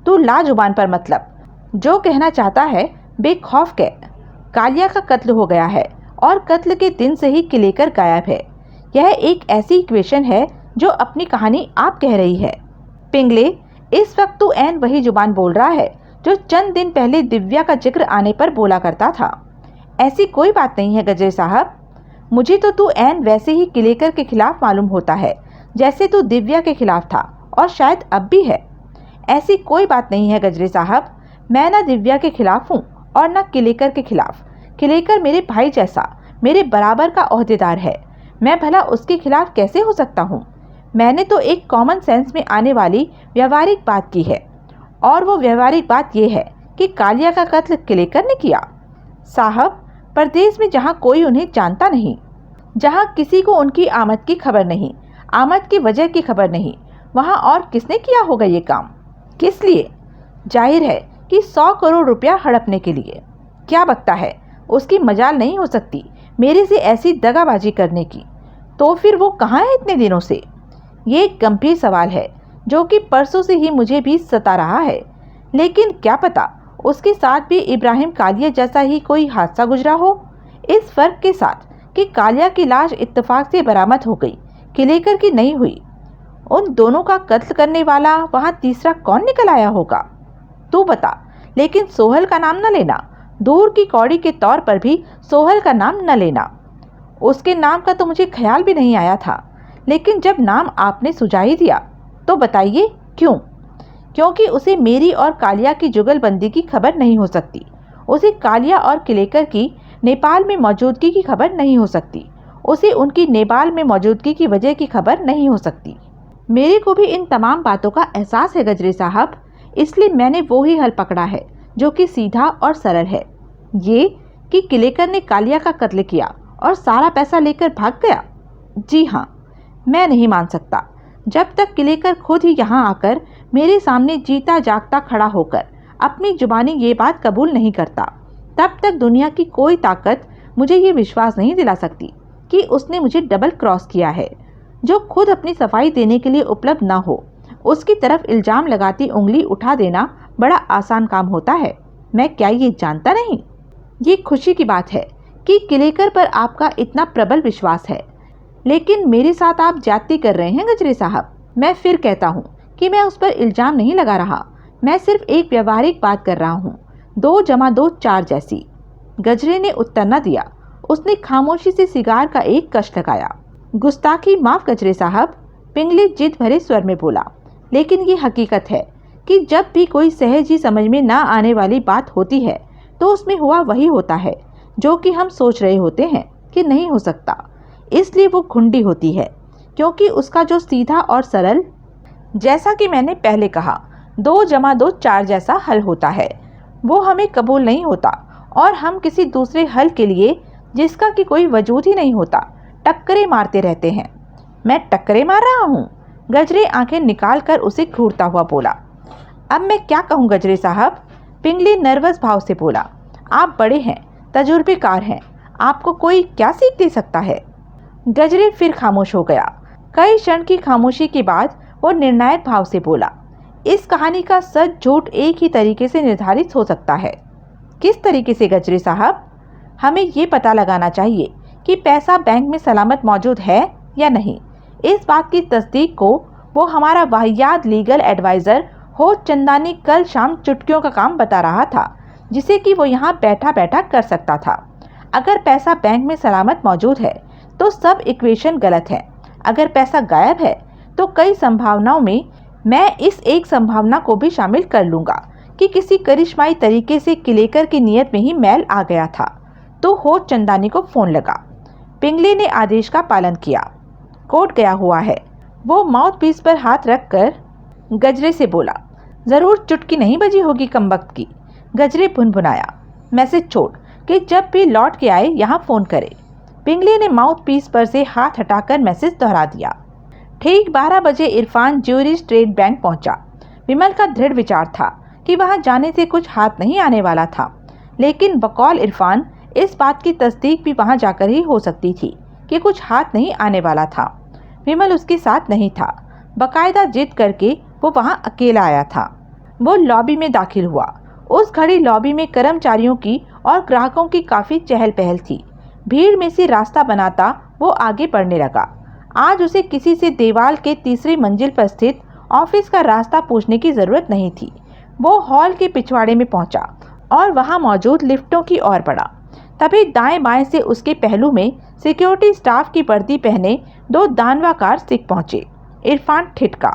तू ला जुबान पर मतलब। जो कहना चाहता है बेखौफ कह। कालिया का कत्ल हो गया है और कत्ल के दिन से ही किलेकर गायब है। यह एक ऐसी इक्वेशन है जो अपनी कहानी आप कह रही है। पिंगले, इस वक्त तू ऐन वही जुबान बोल रहा है जो चंद दिन पहले दिव्या का जिक्र आने पर बोला करता था। ऐसी कोई बात नहीं है गजरे साहब। मुझे तो तू ऐन वैसे ही किलेकर के खिलाफ मालूम होता है जैसे तू दिव्या के खिलाफ था, और शायद अब भी है। ऐसी कोई बात नहीं है गजरे साहब। मैं ना दिव्या के खिलाफ हूँ और ना किलेकर के खिलाफ। किलेकर मेरे भाई जैसा, मेरे बराबर का ओहदेदार है। मैं भला उसके खिलाफ कैसे हो सकता हूँ? मैंने तो एक कॉमन सेंस में आने वाली व्यवहारिक बात की है, और वो व्यवहारिक बात यह है कि कालिया का कत्ल किलेकर ने किया। साहब, परदेश में जहाँ कोई उन्हें जानता नहीं, जहाँ किसी को उनकी आमद की खबर नहीं, आमद की वजह की खबर नहीं, वहाँ और किसने किया होगा ये काम? किस लिए? जाहिर है कि 100 करोड़ रुपया हड़पने के लिए। क्या बकता है? उसकी मजाल नहीं हो सकती मेरे से ऐसी दगाबाजी करने की। तो फिर वो कहाँ है इतने दिनों से? ये एक गंभीर सवाल है जो कि परसों से ही मुझे भी सता रहा है। लेकिन क्या पता उसके साथ भी इब्राहिम कालिया जैसा ही कोई हादसा गुजरा हो, इस फर्क के साथ कि कालिया की लाश इत्तेफाक से बरामद हो गई, किलेकर की नहीं हुई। उन दोनों का कत्ल करने वाला वहाँ तीसरा कौन निकल आया होगा? तू बता। लेकिन सोहल का नाम न लेना। दूर की कौड़ी के तौर पर भी सोहल का नाम न लेना। उसके नाम का तो मुझे ख्याल भी नहीं आया था, लेकिन जब नाम आपने सुझा ही दिया तो बताइए क्यों? क्योंकि उसे मेरी और कालिया की जुगलबंदी की खबर नहीं हो सकती। उसे कालिया और किलेकर की नेपाल में मौजूदगी की खबर नहीं हो सकती। उसे उनकी नेपाल में मौजूदगी की वजह की खबर नहीं हो सकती। मेरे को भी इन तमाम बातों का एहसास है गजरे साहब, इसलिए मैंने वो ही हल पकड़ा है जो कि सीधा और सरल है। ये कि किलेकर ने कालिया का कत्ल किया और सारा पैसा लेकर भाग गया। जी हाँ, मैं नहीं मान सकता जब तक किलेकर खुद ही यहाँ आकर मेरे सामने जीता जागता खड़ा होकर अपनी जुबानी ये बात कबूल नहीं करता, तब तक दुनिया की कोई ताकत मुझे ये विश्वास नहीं दिला सकती कि उसने मुझे डबल क्रॉस किया है। जो खुद अपनी सफाई देने के लिए उपलब्ध ना हो, उसकी तरफ इल्जाम लगाती उंगली उठा देना बड़ा आसान काम होता है। मैं क्या ये जानता नहीं? ये खुशी की बात है कि किलेकर पर आपका इतना प्रबल विश्वास है, लेकिन मेरे साथ आप ज्यादती कर रहे हैं गजरे साहब। मैं फिर कहता हूँ कि मैं उस पर इल्जाम नहीं लगा रहा, मैं सिर्फ एक व्यवहारिक बात कर रहा हूँ, 2 + 2 4 जैसी। गजरे ने उत्तर न दिया। उसने खामोशी से सिगार का एक कश लगाया। गुस्ताखी माफ गजरे साहब, पिंगले जिद भरे स्वर में बोला, लेकिन ये हकीकत है कि जब भी कोई सहज ही समझ में ना आने वाली बात होती है तो उसमें हुआ वही होता है जो कि हम सोच रहे होते हैं कि नहीं हो सकता। इसलिए वो घुंडी होती है, क्योंकि उसका जो सीधा और सरल, जैसा कि मैंने पहले कहा, 2 + 2 4 जैसा हल होता है, वो हमें कबूल नहीं होता, और हम किसी दूसरे हल के लिए जिसका कि कोई वजूद ही नहीं होता टक्करे मारते रहते हैं। मैं टक्करे मार रहा हूँ? गजरे आंखें निकाल कर उसे घूरता हुआ बोला। अब मैं क्या कहूँ गजरे साहब? पिंगली नर्वस भाव से बोला। आप बड़े हैं, तजुर्बेकार हैं, आपको कोई क्या सीख दे सकता है? गजरे फिर खामोश हो गया। कई क्षण की खामोशी के बाद वो निर्णायक भाव से बोला, इस कहानी का सच झूठ एक ही तरीके से निर्धारित हो सकता है। किस तरीके से गजरे साहब? हमें ये पता लगाना चाहिए कि पैसा बैंक में सलामत मौजूद है या नहीं। इस बात की तस्दीक को वो हमारा वाहियात लीगल एडवाइज़र हो चंदानी कल शाम चुटकियों का काम बता रहा था, जिसे कि वो यहाँ बैठा बैठा कर सकता था। अगर पैसा बैंक में सलामत मौजूद है तो सब इक्वेशन गलत है। अगर पैसा गायब है तो कई संभावनाओं में मैं इस एक संभावना को भी शामिल कर लूँगा कि किसी करिश्माई तरीके से किलेकर की नीयत में ही मैल आ गया था। तो हो चंदानी को फ़ोन लगा। पिंगले ने आदेश का पालन किया। कोर्ट गया हुआ है। वो माउथ पीस पर हाथ रखकर गजरे से बोला, ज़रूर चुटकी नहीं बजी होगी कमबख्त की। गजरे भुनभुनाया, मैसेज छोड़ कि जब भी लौट के आए यहाँ फ़ोन करे। पिंगले ने माउथ पीस पर से हाथ हटाकर मैसेज दोहरा दिया। ठीक 12 बजे इरफान ज्यूरी स्टेट बैंक पहुंचा। विमल का दृढ़ विचार था कि वहां जाने से कुछ हाथ नहीं आने वाला था, लेकिन बकौल इरफान इस बात की तस्दीक भी वहां जाकर ही हो सकती थी कि कुछ हाथ नहीं आने वाला था। विमल उसके साथ नहीं था। बकायदा जिद करके वो वहां अकेला आया था। वो लॉबी में दाखिल हुआ। उस घड़ी लॉबी में कर्मचारियों की और ग्राहकों की काफ़ी चहल पहल थी। भीड़ में से रास्ता बनाता वो आगे बढ़ने लगा। आज उसे किसी से दीवार के तीसरी मंजिल पर स्थित ऑफिस का रास्ता पूछने की ज़रूरत नहीं थी। वो हॉल के पिछवाड़े में पहुंचा और वहां मौजूद लिफ्टों की ओर बढ़ा। तभी दाएं बाएं से उसके पहलू में सिक्योरिटी स्टाफ की वर्दी पहने 2 दानवाकार सिख पहुंचे। इरफान ठिठका।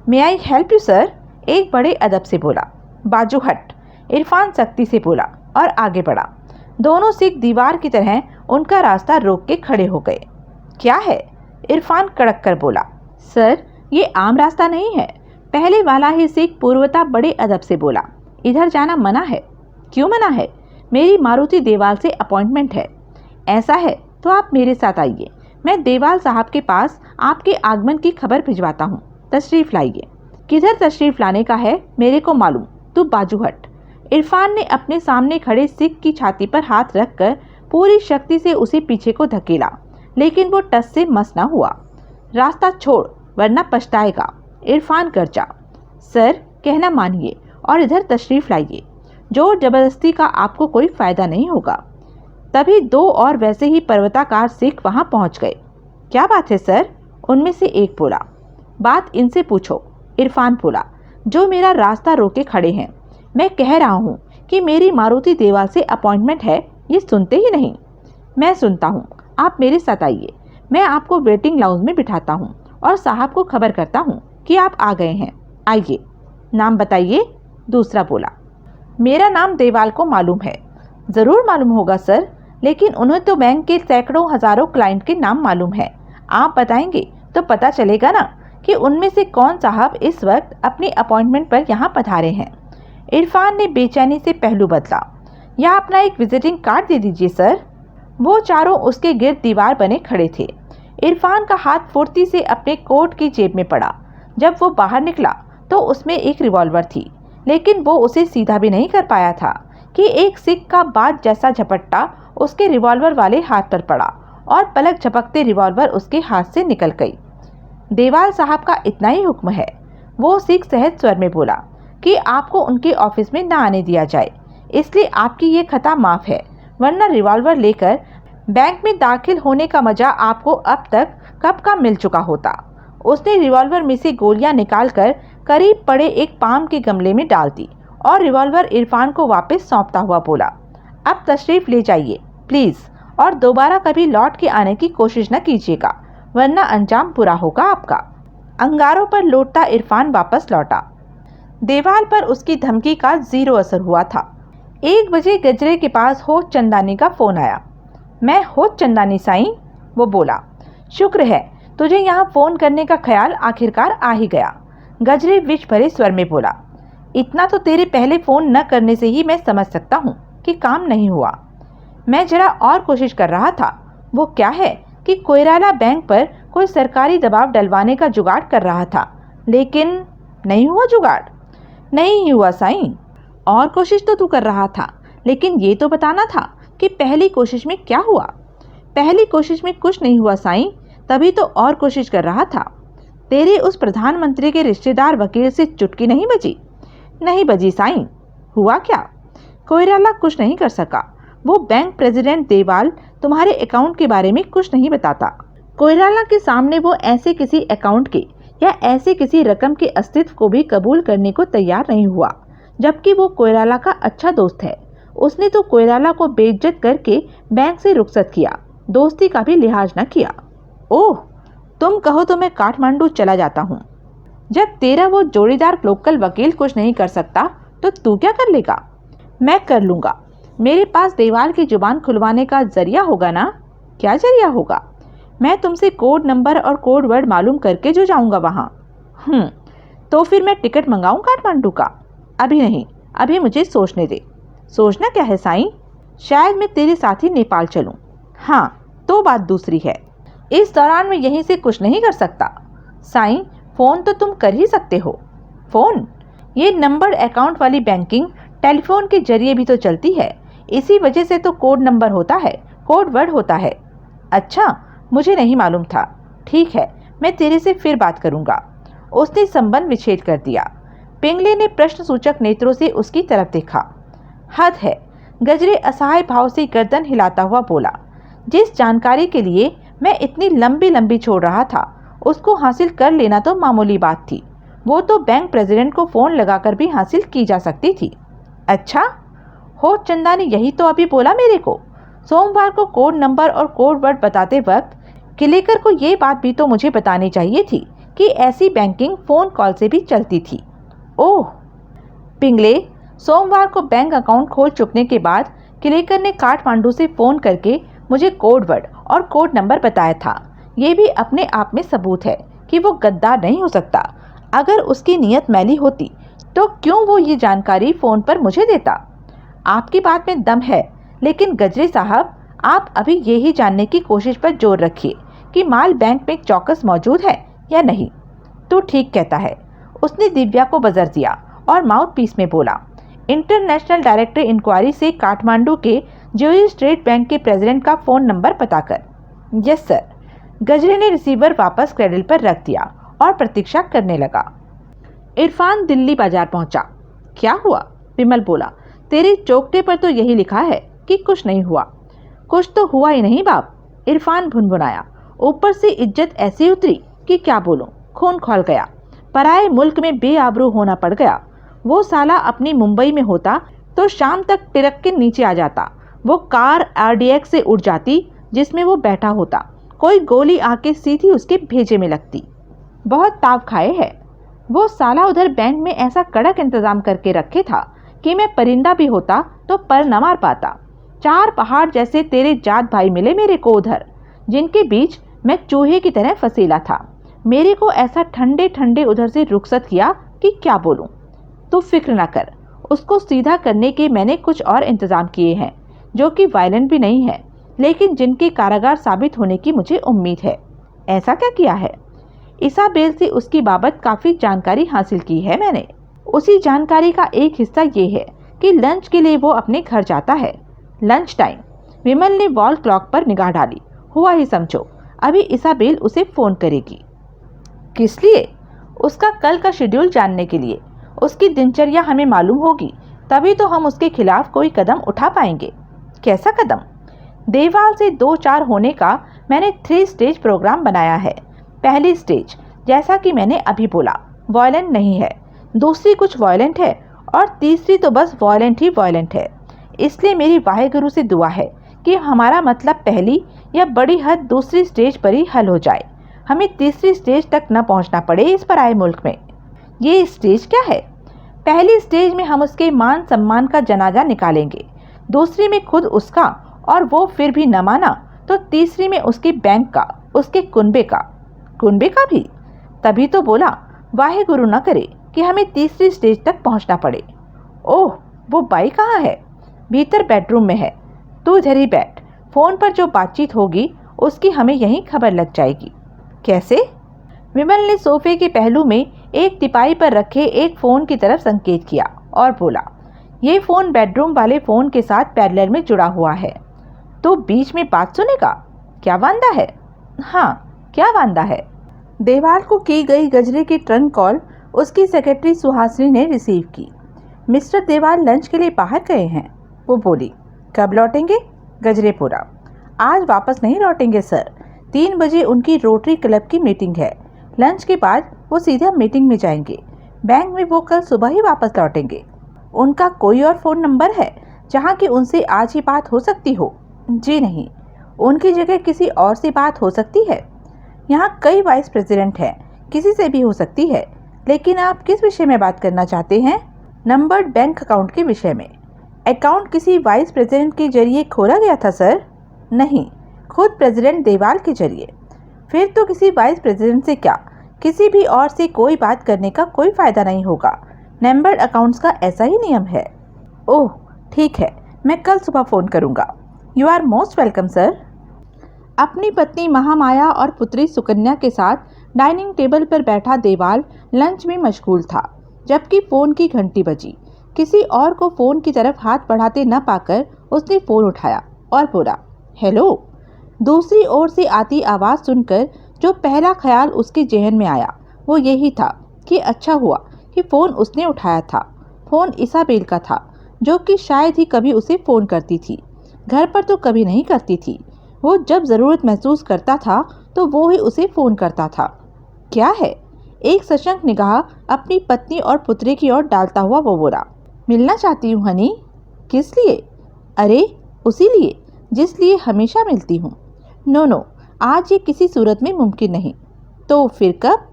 मे आई हेल्प यू सर? एक बड़े अदब से बोला। बाजू हट, इरफान सख्ती से बोला और आगे बढ़ा। दोनों सिख दीवार की तरह उनका रास्ता रोक के खड़े हो गए। क्या है? इरफान कड़क कर बोला। सर, ये आम रास्ता नहीं है। पहले वाला ही सिख पूर्वता बड़े अदब से बोला। इधर जाना मना है। क्यों मना है? मेरी मारुति देवाल से अपॉइंटमेंट है। ऐसा है तो आप मेरे साथ आइए। मैं देवाल साहब के पास आपके आगमन की खबर भिजवाता हूँ। तशरीफ लाइए। किधर तशरीफ लाने का है मेरे को मालूम, तू बाजू हट। इरफान ने अपने सामने खड़े सिख की छाती पर हाथ रखकर पूरी शक्ति से उसे पीछे को धकेला, लेकिन वो टस से मस न हुआ। रास्ता छोड़ वरना पछताएगा, इरफान गरजा। सर, कहना मानिए और इधर तशरीफ लाइए। जोर जबरदस्ती का आपको कोई फायदा नहीं होगा। तभी 2 और वैसे ही पर्वताकार सिख वहां पहुंच गए। क्या बात है सर? उनमें से एक बोला। बात इनसे पूछो, इरफान बोला, जो मेरा रास्ता रोके खड़े हैं। मैं कह रहा हूँ कि मेरी मारुति देवाल से अपॉइंटमेंट है, ये सुनते ही नहीं। मैं सुनता हूँ, आप मेरे साथ आइए। मैं आपको वेटिंग लाउंज में बिठाता हूँ और साहब को खबर करता हूँ कि आप आ गए हैं। आइए। नाम बताइए, दूसरा बोला। मेरा नाम देवाल को मालूम है। ज़रूर मालूम होगा सर, लेकिन उन्हें तो बैंक के सैकड़ों हज़ारों क्लाइंट के नाम मालूम है। आप बताएंगे तो पता चलेगा ना कि उनमें से कौन साहब इस वक्त अपनी अपॉइंटमेंट पर यहाँ पधारे हैं। इरफान ने बेचैनी से पहलू बदला। या अपना एक विजिटिंग कार्ड दे दीजिए सर। वो चारों उसके गिर्द दीवार बने खड़े थे। इरफान का हाथ फुर्ती से अपने कोट की जेब में पड़ा। जब वो बाहर निकला तो उसमें एक रिवॉल्वर थी, लेकिन वो उसे सीधा भी नहीं कर पाया था कि एक सिख का बाज जैसा झपट्टा उसके रिवॉल्वर वाले हाथ पर पड़ा और पलक झपकते रिवॉल्वर उसके हाथ से निकल गई। देवाल साहब का इतना ही हुक्म है, वो सिख सहज स्वर में बोला, कि आपको उनके ऑफिस में न आने दिया जाए। इसलिए आपकी ये खता माफ़ है, वरना रिवॉल्वर लेकर बैंक में दाखिल होने का मजा आपको अब तक कब का मिल चुका होता। उसने रिवॉल्वर में से गोलियां निकालकर करीब पड़े एक पाम के गमले में डाल दी और रिवॉल्वर इरफान को वापस सौंपता हुआ बोला, अब तशरीफ ले जाइए प्लीज़, और दोबारा कभी लौट के आने की कोशिश न कीजिएगा, वरना अंजाम बुरा होगा आपका। अंगारों पर लौटता इरफान वापस लौटा। देवाल पर उसकी धमकी का 0 असर हुआ था। 1 बजे गजरे के पास होत चंदानी का फ़ोन आया। मैं होत चंदानी साईं, वो बोला। शुक्र है तुझे यहाँ फ़ोन करने का ख्याल आखिरकार आ ही गया, गजरे विष भरे स्वर में बोला। इतना तो तेरे पहले फ़ोन न करने से ही मैं समझ सकता हूँ कि काम नहीं हुआ। मैं जरा और कोशिश कर रहा था। वो क्या है कि कोइराला बैंक पर कोई सरकारी दबाव डलवाने का जुगाड़ कर रहा था, लेकिन नहीं हुआ जुगाड़। नहीं हुआ साईं। और कोशिश तो तू कर रहा था, लेकिन ये तो बताना था कि पहली कोशिश में क्या हुआ। पहली कोशिश में कुछ नहीं हुआ साईं, तभी तो और कोशिश कर रहा था। तेरे उस प्रधानमंत्री के रिश्तेदार वकील से चुटकी नहीं बजी। नहीं बजी साईं। हुआ क्या? कोइराला कुछ नहीं कर सका। वो बैंक प्रेसिडेंट देवाल तुम्हारे अकाउंट के बारे में कुछ नहीं बताता। कोइराला के सामने वो ऐसे किसी अकाउंट के या ऐसे किसी रकम के अस्तित्व को भी कबूल करने को तैयार नहीं हुआ, जबकि वो कोइराला का अच्छा दोस्त है। उसने तो कोइराला को बेइज्जत करके बैंक से रुखसत किया, दोस्ती का भी लिहाज न किया। ओह, तुम कहो तो मैं काठमांडू चला जाता हूँ। जब तेरा वो जोड़ीदार लोकल वकील कुछ नहीं कर सकता तो तू क्या कर लेगा? मैं कर लूँगा। मेरे पास देवाल की जुबान खुलवाने का जरिया होगा ना। क्या जरिया होगा? मैं तुमसे कोड नंबर और कोड वर्ड मालूम करके जो जाऊँगा वहाँ। तो फिर मैं टिकट मंगाऊँ काठमांडू का? अभी नहीं, अभी मुझे सोचने दे। सोचना क्या है साईं? शायद मैं तेरे साथ ही नेपाल चलूँ। हाँ, तो बात दूसरी है। इस दौरान मैं यहीं से कुछ नहीं कर सकता। साईं, फ़ोन तो तुम कर ही सकते हो। फ़ोन? ये नंबर अकाउंट वाली बैंकिंग टेलीफोन के जरिए भी तो चलती है। इसी वजह से तो कोड नंबर होता है, कोड वर्ड होता है। अच्छा, मुझे नहीं मालूम था। ठीक है, मैं तेरे से फिर बात करूंगा। उसने संबंध विच्छेद कर दिया। पिंगले ने प्रश्न सूचक नेत्रों से उसकी तरफ देखा। हद है, गजरे असहाय भाव से गर्दन हिलाता हुआ बोला। जिस जानकारी के लिए मैं इतनी लंबी लंबी छोड़ रहा था, उसको हासिल कर लेना तो मामूली बात थी। वो तो बैंक प्रेसिडेंट को फोन लगाकर भी हासिल की जा सकती थी। अच्छा, हो चंदा ने यही तो अभी बोला मेरे को। सोमवार को कोड नंबर और कोड वर्ड बताते वक्त क्लिकर को ये बात भी तो मुझे बतानी चाहिए थी कि ऐसी बैंकिंग फोन कॉल से भी चलती थी। ओह, पिंगले, सोमवार को बैंक अकाउंट खोल चुकने के बाद क्लिकर ने काठमांडू से फोन करके मुझे कोड वर्ड और कोड नंबर बताया था। ये भी अपने आप में सबूत है कि वो गद्दार नहीं हो सकता। अगर उसकी नीयत मैली होती तो क्यों वो ये जानकारी फोन पर मुझे देता। आपकी बात में दम है, लेकिन गजरे साहब, आप अभी यही जानने की कोशिश पर जोर रखिए कि माल बैंक में चौकस मौजूद है या नहीं। तू ठीक कहता है। उसने दिव्या को बजर दिया और माउथ पीस में बोला। इंटरनेशनल डायरेक्टर इंक्वायरी से काठमांडू के ज्यूरी स्टेट बैंक के प्रेसिडेंट का फोन नंबर पता कर। Yes sir. गजरे ने रिसीवर वापस क्रेडल पर रख दिया और प्रतीक्षा करने लगा। इरफान दिल्ली बाजार पहुंचा। क्या हुआ? विमल बोला। तेरे चौकटे पर तो यही लिखा है कि कुछ नहीं हुआ। कुछ तो हुआ ही नहीं बाप, इरफान भुनभुनाया। ऊपर से इज्जत ऐसी उतरी कि क्या बोलूं, खून खौल गया। पराए मुल्क में बेआबरू होना पड़ गया। वो साला अपनी मुंबई में होता तो शाम तक टिरक के नीचे आ जाता। वो कार RDX से उड़ जाती जिसमें वो बैठा होता। कोई गोली आके सीधी उसके भेजे में लगती। बहुत ताव खाए है। वो साला उधर बैंक में ऐसा कड़क इंतजाम करके रखे था कि मैं परिंदा भी होता तो पर न मार पाता। 4 पहाड़ जैसे तेरे जात भाई मिले मेरे को उधर, जिनके बीच मैं चूहे की तरह फसीला था। मेरे को ऐसा ठंडे ठंडे उधर से रुखसत किया कि क्या बोलूं। तू फिक्र न कर, उसको सीधा करने के मैंने कुछ और इंतजाम किए हैं, जो कि वायलेंट भी नहीं है, लेकिन जिनके कारागार साबित होने की मुझे उम्मीद है। ऐसा क्या किया है? इसाबेल से उसकी बाबत काफ़ी जानकारी हासिल की है मैंने। उसी जानकारी का एक हिस्सा ये है कि लंच के लिए वो अपने घर जाता है। Lunch time. विमल ने वॉल क्लॉक पर निगाह डाली। हुआ ही समझो, अभी इसाबेल उसे फ़ोन करेगी। किस लिए? उसका कल का शेड्यूल जानने के लिए। उसकी दिनचर्या हमें मालूम होगी, तभी तो हम उसके खिलाफ कोई कदम उठा पाएंगे। कैसा कदम? देवाल से 2-4 होने का मैंने 3 स्टेज प्रोग्राम बनाया है। पहली स्टेज, जैसा कि मैंने अभी बोला, वायलेंट नहीं है। दूसरी कुछ वायलेंट है और तीसरी तो बस वायलेंट ही वायलेंट है। इसलिए मेरी वाहेगुरु से दुआ है कि हमारा मतलब पहली या बड़ी हद दूसरी स्टेज पर ही हल हो जाए। हमें तीसरी स्टेज तक न पहुंचना पड़े इस पराये मुल्क में। ये स्टेज क्या है? पहली स्टेज में हम उसके मान सम्मान का जनाजा निकालेंगे। दूसरी में खुद उसका, और वो फिर भी न माना तो तीसरी में उसके बैंक का, उसके कुनबे का। कुनबे का भी? तभी तो बोला वाहेगुरु न करे कि हमें तीसरी स्टेज तक पहुंचना पड़े। ओह, वो बाई कहाँ है? भीतर बेडरूम में है। तू इधर ही बैठ। फ़ोन पर जो बातचीत होगी उसकी हमें यहीं खबर लग जाएगी। कैसे? विमल ने सोफे के पहलू में एक तिपाई पर रखे एक फ़ोन की तरफ संकेत किया और बोला, ये फ़ोन बेडरूम वाले फ़ोन के साथ पैरेलल में जुड़ा हुआ है। तो बीच में बात सुनेगा? क्या वांदा है? हाँ, क्या वांदा है? देवाल को की गई गजरे की ट्रंक कॉल उसकी सेक्रेटरी सुहासिनी ने रिसीव की। मिस्टर देवाल लंच के लिए बाहर गए हैं, वो बोली। कब लौटेंगे? गजरे पूरा। आज वापस नहीं लौटेंगे सर। 3 बजे उनकी रोटरी क्लब की मीटिंग है। लंच के बाद वो सीधा मीटिंग में जाएंगे। बैंक में वो कल सुबह ही वापस लौटेंगे। उनका कोई और फ़ोन नंबर है जहाँ की उनसे आज ही बात हो सकती हो? जी नहीं। उनकी जगह किसी और से बात हो सकती है? यहाँ कई वाइस प्रेसिडेंट हैं, किसी से भी हो सकती है। लेकिन आप किस विषय में बात करना चाहते हैं? नंबर्ड बैंक अकाउंट के विषय में। अकाउंट किसी वाइस प्रेसिडेंट के जरिए खोला गया था सर? नहीं, खुद प्रेसिडेंट देवाल के जरिए। फिर तो किसी वाइस प्रेसिडेंट से क्या, किसी भी और से कोई बात करने का कोई फ़ायदा नहीं होगा। नंबर्ड अकाउंट्स का ऐसा ही नियम है। ओह ठीक है, मैं कल सुबह फ़ोन करूँगा। You are most welcome sir. अपनी पत्नी महामाया और पुत्री सुकन्या के साथ डाइनिंग टेबल पर बैठा देवाल लंच में मशगूल था, जबकि फ़ोन की घंटी बजी। किसी और को फ़ोन की तरफ हाथ बढ़ाते न पाकर उसने फ़ोन उठाया और बोला, हेलो। दूसरी ओर से आती आवाज़ सुनकर जो पहला ख्याल उसके जहन में आया वो यही था कि अच्छा हुआ कि फ़ोन उसने उठाया था। फ़ोन इसाबेल का था, जो कि शायद ही कभी उसे फ़ोन करती थी। घर पर तो कभी नहीं करती थी। वो जब ज़रूरत महसूस करता था तो वो ही उसे फ़ोन करता था। क्या है? एक सशंक निगाह अपनी पत्नी और पुत्री की ओर डालता हुआ वो बोला, मिलना चाहती हूँ हनी। किस लिए? अरे उसी लिए जिस लिए हमेशा मिलती हूँ। नो, आज ये किसी सूरत में मुमकिन नहीं। तो फिर कब?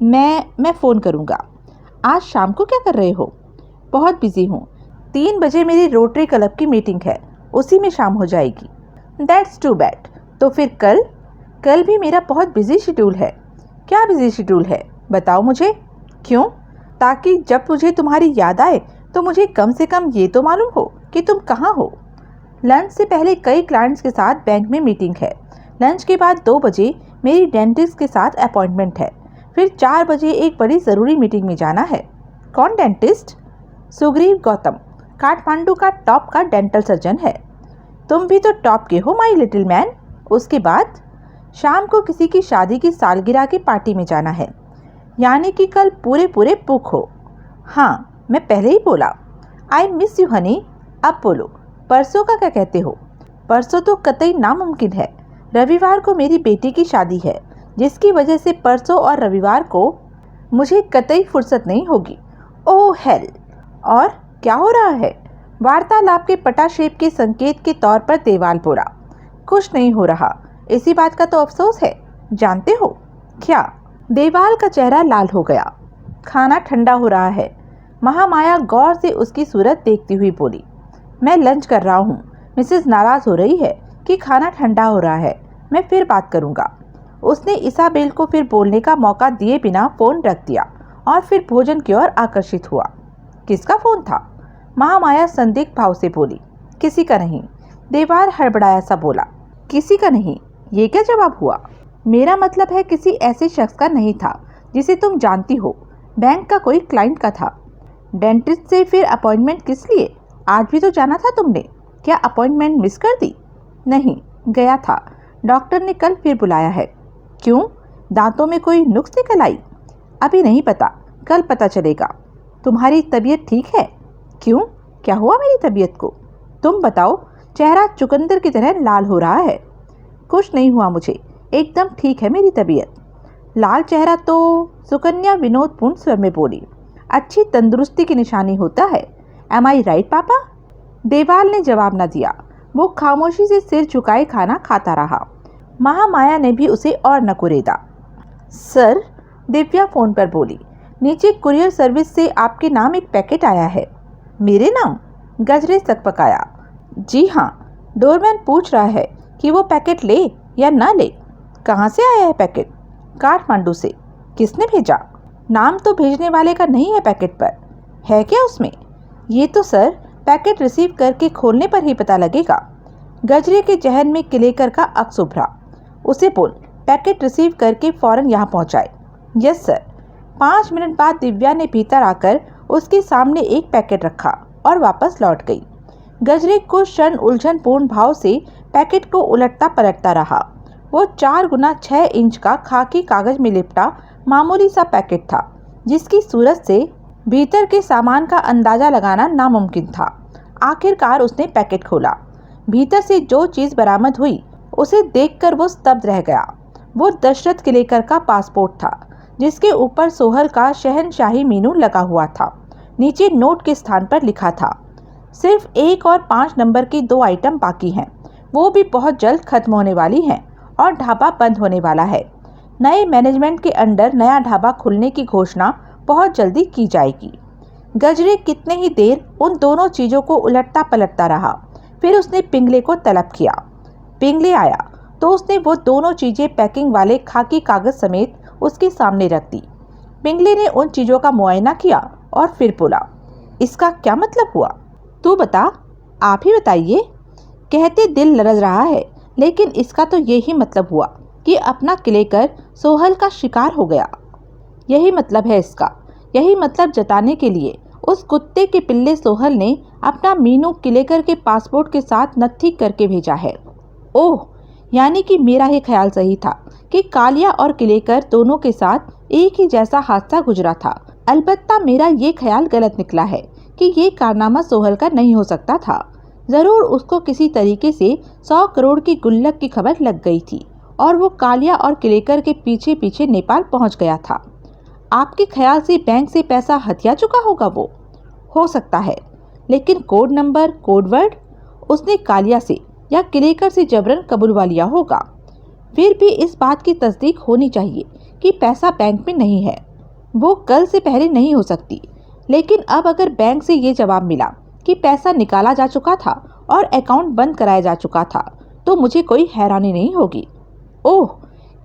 मैं फ़ोन करूँगा। आज शाम को क्या कर रहे हो? बहुत बिजी हूँ। 3 बजे मेरी रोटरी क्लब की मीटिंग है, उसी में शाम हो जाएगी। That's too bad. तो फिर कल? कल भी मेरा बहुत बिजी शेड्यूल है। क्या बिजी शेड्यूल है? बताओ मुझे। क्यों? ताकि जब मुझे तुम्हारी याद आए तो मुझे कम से कम ये तो मालूम हो कि तुम कहाँ हो। लंच से पहले कई क्लाइंट्स के साथ बैंक में मीटिंग है। लंच के बाद 2 बजे मेरी डेंटिस्ट के साथ अपॉइंटमेंट है। फिर 4 बजे एक बड़ी ज़रूरी मीटिंग में जाना है। कौन डेंटिस्ट? सुग्रीव गौतम, काठमांडू का टॉप का डेंटल सर्जन है। तुम भी तो टॉप के हो माई लिटिल मैन। उसके बाद शाम को किसी की शादी की सालगिरह की पार्टी में जाना है। यानी कि कल पूरे बुक हो। हाँ, मैं पहले ही बोला। I miss you Honey. अब बोलो, परसों का क्या कहते हो? परसों तो कतई नामुमकिन है। रविवार को मेरी बेटी की शादी है, जिसकी वजह से परसों और रविवार को मुझे कतई फुर्सत नहीं होगी। ओह हेल। और क्या हो रहा है? वार्तालाप के पटाक्षेप के संकेत के तौर पर देवाल बोला, कुछ नहीं हो रहा। इसी बात का तो अफसोस है, जानते हो क्या? देवाल का चेहरा लाल हो गया। खाना ठंडा हो रहा है। महामाया गौर से उसकी सूरत देखती हुई बोली, मैं लंच कर रहा हूँ। मिसेज नाराज़ हो रही है कि खाना ठंडा हो रहा है। मैं फिर बात करूँगा। उसने इसाबेल को फिर बोलने का मौका दिए बिना फ़ोन रख दिया और फिर भोजन की ओर आकर्षित हुआ। किसका फ़ोन था? महामाया संदिग्ध भाव से बोली, किसी का नहीं। देवाल हड़बड़ाया सा बोला, किसी का नहीं? ये क्या जवाब हुआ? मेरा मतलब है किसी ऐसे शख्स का नहीं था जिसे तुम जानती हो। बैंक का कोई क्लाइंट का था। डेंटिस्ट से फिर अपॉइंटमेंट किस लिए? आज भी तो जाना था तुमने। क्या अपॉइंटमेंट मिस कर दी? नहीं, गया था। डॉक्टर ने कल फिर बुलाया है। क्यों? दांतों में कोई नुक्स निकल आई? अभी नहीं पता, कल पता चलेगा। तुम्हारी तबीयत ठीक है? क्यों? क्या हुआ मेरी तबीयत को? तुम बताओ। चेहरा चुकंदर की तरह लाल हो रहा है। कुछ नहीं हुआ मुझे, एकदम ठीक है मेरी तबीयत। लाल चेहरा तो? सुकन्या विनोदपूर्ण स्वर में बोली, अच्छी तंदुरुस्ती की निशानी होता है। एम आई राइट पापा? देवाल ने जवाब न दिया। वो खामोशी से सिर झुकाए खाना खाता रहा। महामाया ने भी उसे और न कुरेदा। सर, दिव्या फ़ोन पर बोली, नीचे कुरियर सर्विस से आपके नाम एक पैकेट आया है। मेरे नाम? गजरे सकपकाया। जी हाँ, डोरमैन पूछ रहा है कि वो पैकेट ले या ना ले। कहाँ से आया है पैकेट? काठमांडू से। किसने भेजा? नाम तो भेजने वाले का नहीं है पैकेट पर। है क्या उसमें? ये तो सर पैकेट रिसीव करके खोलने पर ही पता लगेगा। गजरे के जहन में किलेकर का अक्स उभरा। उसे बोल पैकेट रिसीव करके फौरन यहाँ पहुँचाए। Yes sir. 5 मिनट बाद दिव्या ने भीतर आकर उसके सामने एक पैकेट रखा और वापस लौट गई। गजरे को क्षण उलझनपूर्ण भाव से पैकेट को उलटता पलटता रहा। वो 4 गुना 6 इंच का खाकी कागज में लिपटा मामूली सा पैकेट था, जिसकी सूरत से भीतर के सामान का अंदाजा लगाना नामुमकिन था। आखिरकार उसने पैकेट खोला। भीतर से जो चीज़ बरामद हुई उसे देखकर वो स्तब्ध रह गया। वो दशरथ किलेकर का पासपोर्ट था, जिसके ऊपर सोहल का शहनशाही मीनू लगा हुआ था। नीचे नोट के स्थान पर लिखा था, सिर्फ 1 और 5 नंबर की 2 आइटम बाकी हैं, वो भी बहुत जल्द खत्म होने वाली हैं और ढाबा बंद होने वाला है। नए मैनेजमेंट के अंडर नया ढाबा खुलने की घोषणा बहुत जल्दी की जाएगी। गजरे कितने ही देर उन दोनों चीज़ों को उलटता पलटता रहा। फिर उसने पिंगले को तलब किया। पिंगले आया तो उसने वो दोनों चीज़ें पैकिंग वाले खाकी कागज समेत उसके सामने रख दी। पिंगले ने उन चीज़ों का मुआयना किया और फिर बोला, इसका क्या मतलब हुआ? तू बता, आप ही बताइए। कहते दिल लरज रहा है, लेकिन इसका तो यही मतलब हुआ कि अपना किलेकर सोहल का शिकार हो गया। यही मतलब है इसका। यही मतलब जताने के लिए उस कुत्ते के पिल्ले सोहल ने अपना मीनू किलेकर के पासपोर्ट के साथ नत्थी करके भेजा है। ओह, यानी कि मेरा ही ख्याल सही था कि कालिया और किलेकर दोनों के साथ एक ही जैसा हादसा गुजरा था। अलबत्ता मेरा ये ख्याल गलत निकला है कि ये कारनामा सोहल का नहीं हो सकता था। जरूर उसको किसी तरीके से 100 करोड़ की गुल्लक की खबर लग गई थी और वो कालिया और किलेकर के पीछे पीछे नेपाल पहुंच गया था। आपके ख्याल से बैंक से पैसा हथिया चुका होगा वो? हो सकता है, लेकिन कोड नंबर, कोड वर्ड उसने कालिया से या किलेकर से जबरन कबूलवा लिया होगा। फिर भी इस बात की तस्दीक होनी चाहिए कि पैसा बैंक में नहीं है। वो कल से पहले नहीं हो सकती। लेकिन अब अगर बैंक से ये जवाब मिला कि पैसा निकाला जा चुका था और अकाउंट बंद कराया जा चुका था, तो मुझे कोई हैरानी नहीं होगी। ओह,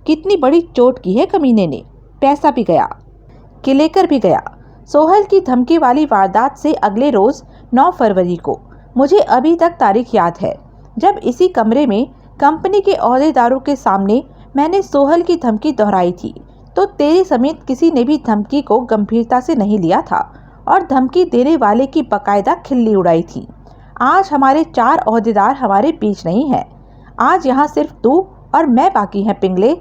कितनी बड़ी चोट की है कमीने ने। पैसा भी गया, किलेकर भी गया। सोहल की धमकी वाली वारदात से अगले रोज 9 फरवरी को, मुझे अभी तक तारीख याद है, जब इसी कमरे में कंपनी के ओहदेदारों के सामने मैंने सोहल की धमकी दोहराई थी, तो तेरे समेत किसी ने भी धमकी को गंभीरता से नहीं लिया था और धमकी देने वाले की बकायदा खिल्ली उड़ाई थी। आज हमारे 4 ओहदेदार हमारे बीच नहीं है। आज यहाँ सिर्फ तू और मैं बाकी हैं। पिंगले,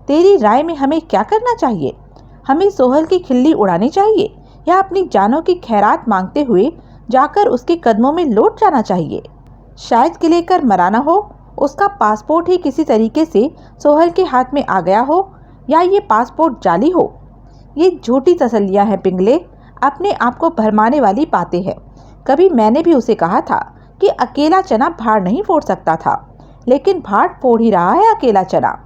तेरी राय में हमें क्या करना चाहिए? हमें सोहल की खिल्ली उड़ानी चाहिए या अपनी जानों की खैरात मांगते हुए जाकर उसके कदमों में लौट जाना चाहिए? शायद किलेकर मरा न हो, उसका पासपोर्ट ही किसी तरीके से सोहल के हाथ में आ गया हो, या ये पासपोर्ट जाली हो। ये झूठी तसल्लियां हैं पिंगले, अपने आप को भरमाने वाली बातें हैं। कभी मैंने भी उसे कहा था कि अकेला चना भाड़ नहीं फोड़ सकता था, लेकिन भाड़ फोड़ ही रहा है अकेला चना।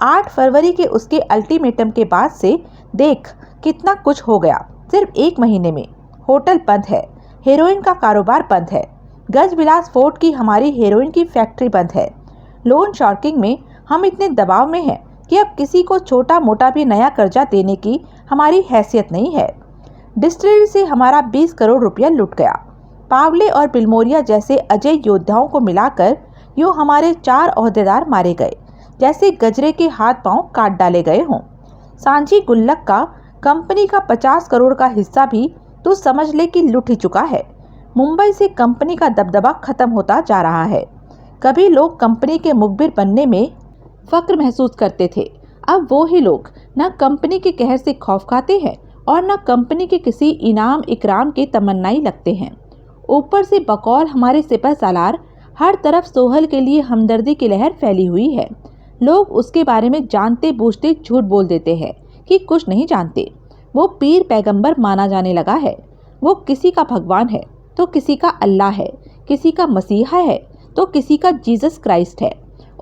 8 फरवरी के उसके अल्टीमेटम के बाद से देख कितना कुछ हो गया सिर्फ 1 महीने में। होटल बंद है, हेरोइन का कारोबार बंद है, गजविलास फोर्ट की हमारी हेरोइन की फैक्ट्री बंद है। लोन शार्किंग में हम इतने दबाव में हैं कि अब किसी को छोटा मोटा भी नया कर्जा देने की हमारी हैसियत नहीं है। डिस्टिलरी से हमारा 20 करोड़ रुपया लुट गया। पावले और बिलमोरिया जैसे अजय योद्धाओं को मिलाकर यूँ हमारे 4 ओहदेदार मारे गए, जैसे गजरे के हाथ पांव काट डाले गए हों। सांझी गुल्लक का कंपनी का 50 करोड़ का हिस्सा भी तो समझ ले कि लुट ही चुका है। मुंबई से कंपनी का दबदबा खत्म होता जा रहा है। कभी लोग कंपनी के मुखबिर बनने में फक्र महसूस करते थे, अब वो ही लोग न कंपनी के कहर से खौफ खाते हैं और न कंपनी के किसी इनाम इकराम के तमन्नाई लगते हैं। ऊपर से बकौल हमारे सिपह सालार हर तरफ सोहल के लिए हमदर्दी की लहर फैली हुई है। लोग उसके बारे में जानते बूझते झूठ बोल देते हैं कि कुछ नहीं जानते। वो पीर पैगंबर माना जाने लगा है। वो किसी का भगवान है तो किसी का अल्लाह है, किसी का मसीहा है तो किसी का जीसस क्राइस्ट है।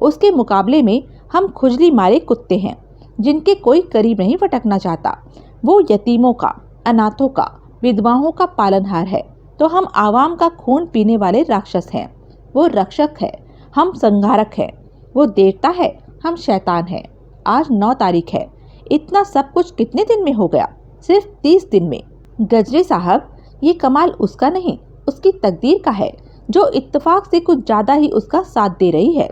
उसके मुकाबले में हम खुजली मारे कुत्ते हैं जिनके कोई करीब नहीं फटकना चाहता। वो यतीमों का, अनाथों का, विधवाओं का पालनहार है तो हम आवाम का खून पीने वाले राक्षस हैं। वो रक्षक है, हम संहारक हैं। वो देवता है, हम शैतान हैं। आज 9 तारीख है। इतना सब कुछ कितने दिन में हो गया? सिर्फ 30 दिन में। गजरे साहब, ये कमाल उसका नहीं, उसकी तकदीर का है जो इत्तेफाक से कुछ ज़्यादा ही उसका साथ दे रही है।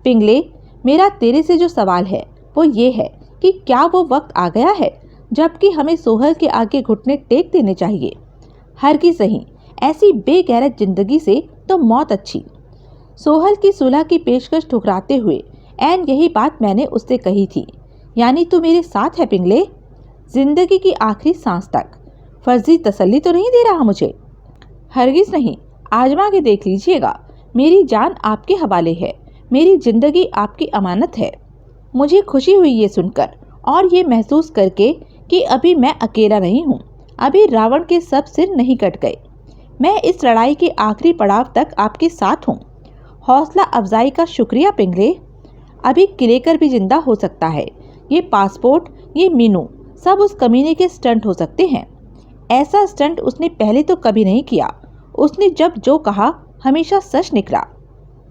पिंगले, मेरा तेरे से जो सवाल है वो ये है कि क्या वो वक्त आ गया है जबकि हमें सोहल के आगे घुटने टेक देने चाहिए? हरगिज़ नहीं, ऐसी बेगैरत जिंदगी से तो मौत अच्छी। सोहल की सुलह की पेशकश ठुकराते हुए ऐन यही बात मैंने उससे कही थी। यानी तू मेरे साथ है पिंगले, जिंदगी की आखिरी सांस तक। फर्जी तसल्ली तो नहीं दे रहा मुझे? हरगिज़ नहीं, आजमा के देख लीजिएगा। मेरी जान आपके हवाले है, मेरी जिंदगी आपकी अमानत है। मुझे खुशी हुई ये सुनकर और ये महसूस करके कि अभी मैं अकेला नहीं हूँ, अभी रावण के सब सिर नहीं कट गए। मैं इस लड़ाई के आखिरी पड़ाव तक आपके साथ हूँ। हौसला अफजाई का शुक्रिया पिंगले। अभी किलेकर भी जिंदा हो सकता है। ये पासपोर्ट, ये मीनू, सब उस कमीने के स्टंट हो सकते हैं। ऐसा स्टंट उसने पहले तो कभी नहीं किया। उसने जब जो कहा हमेशा सच निकला।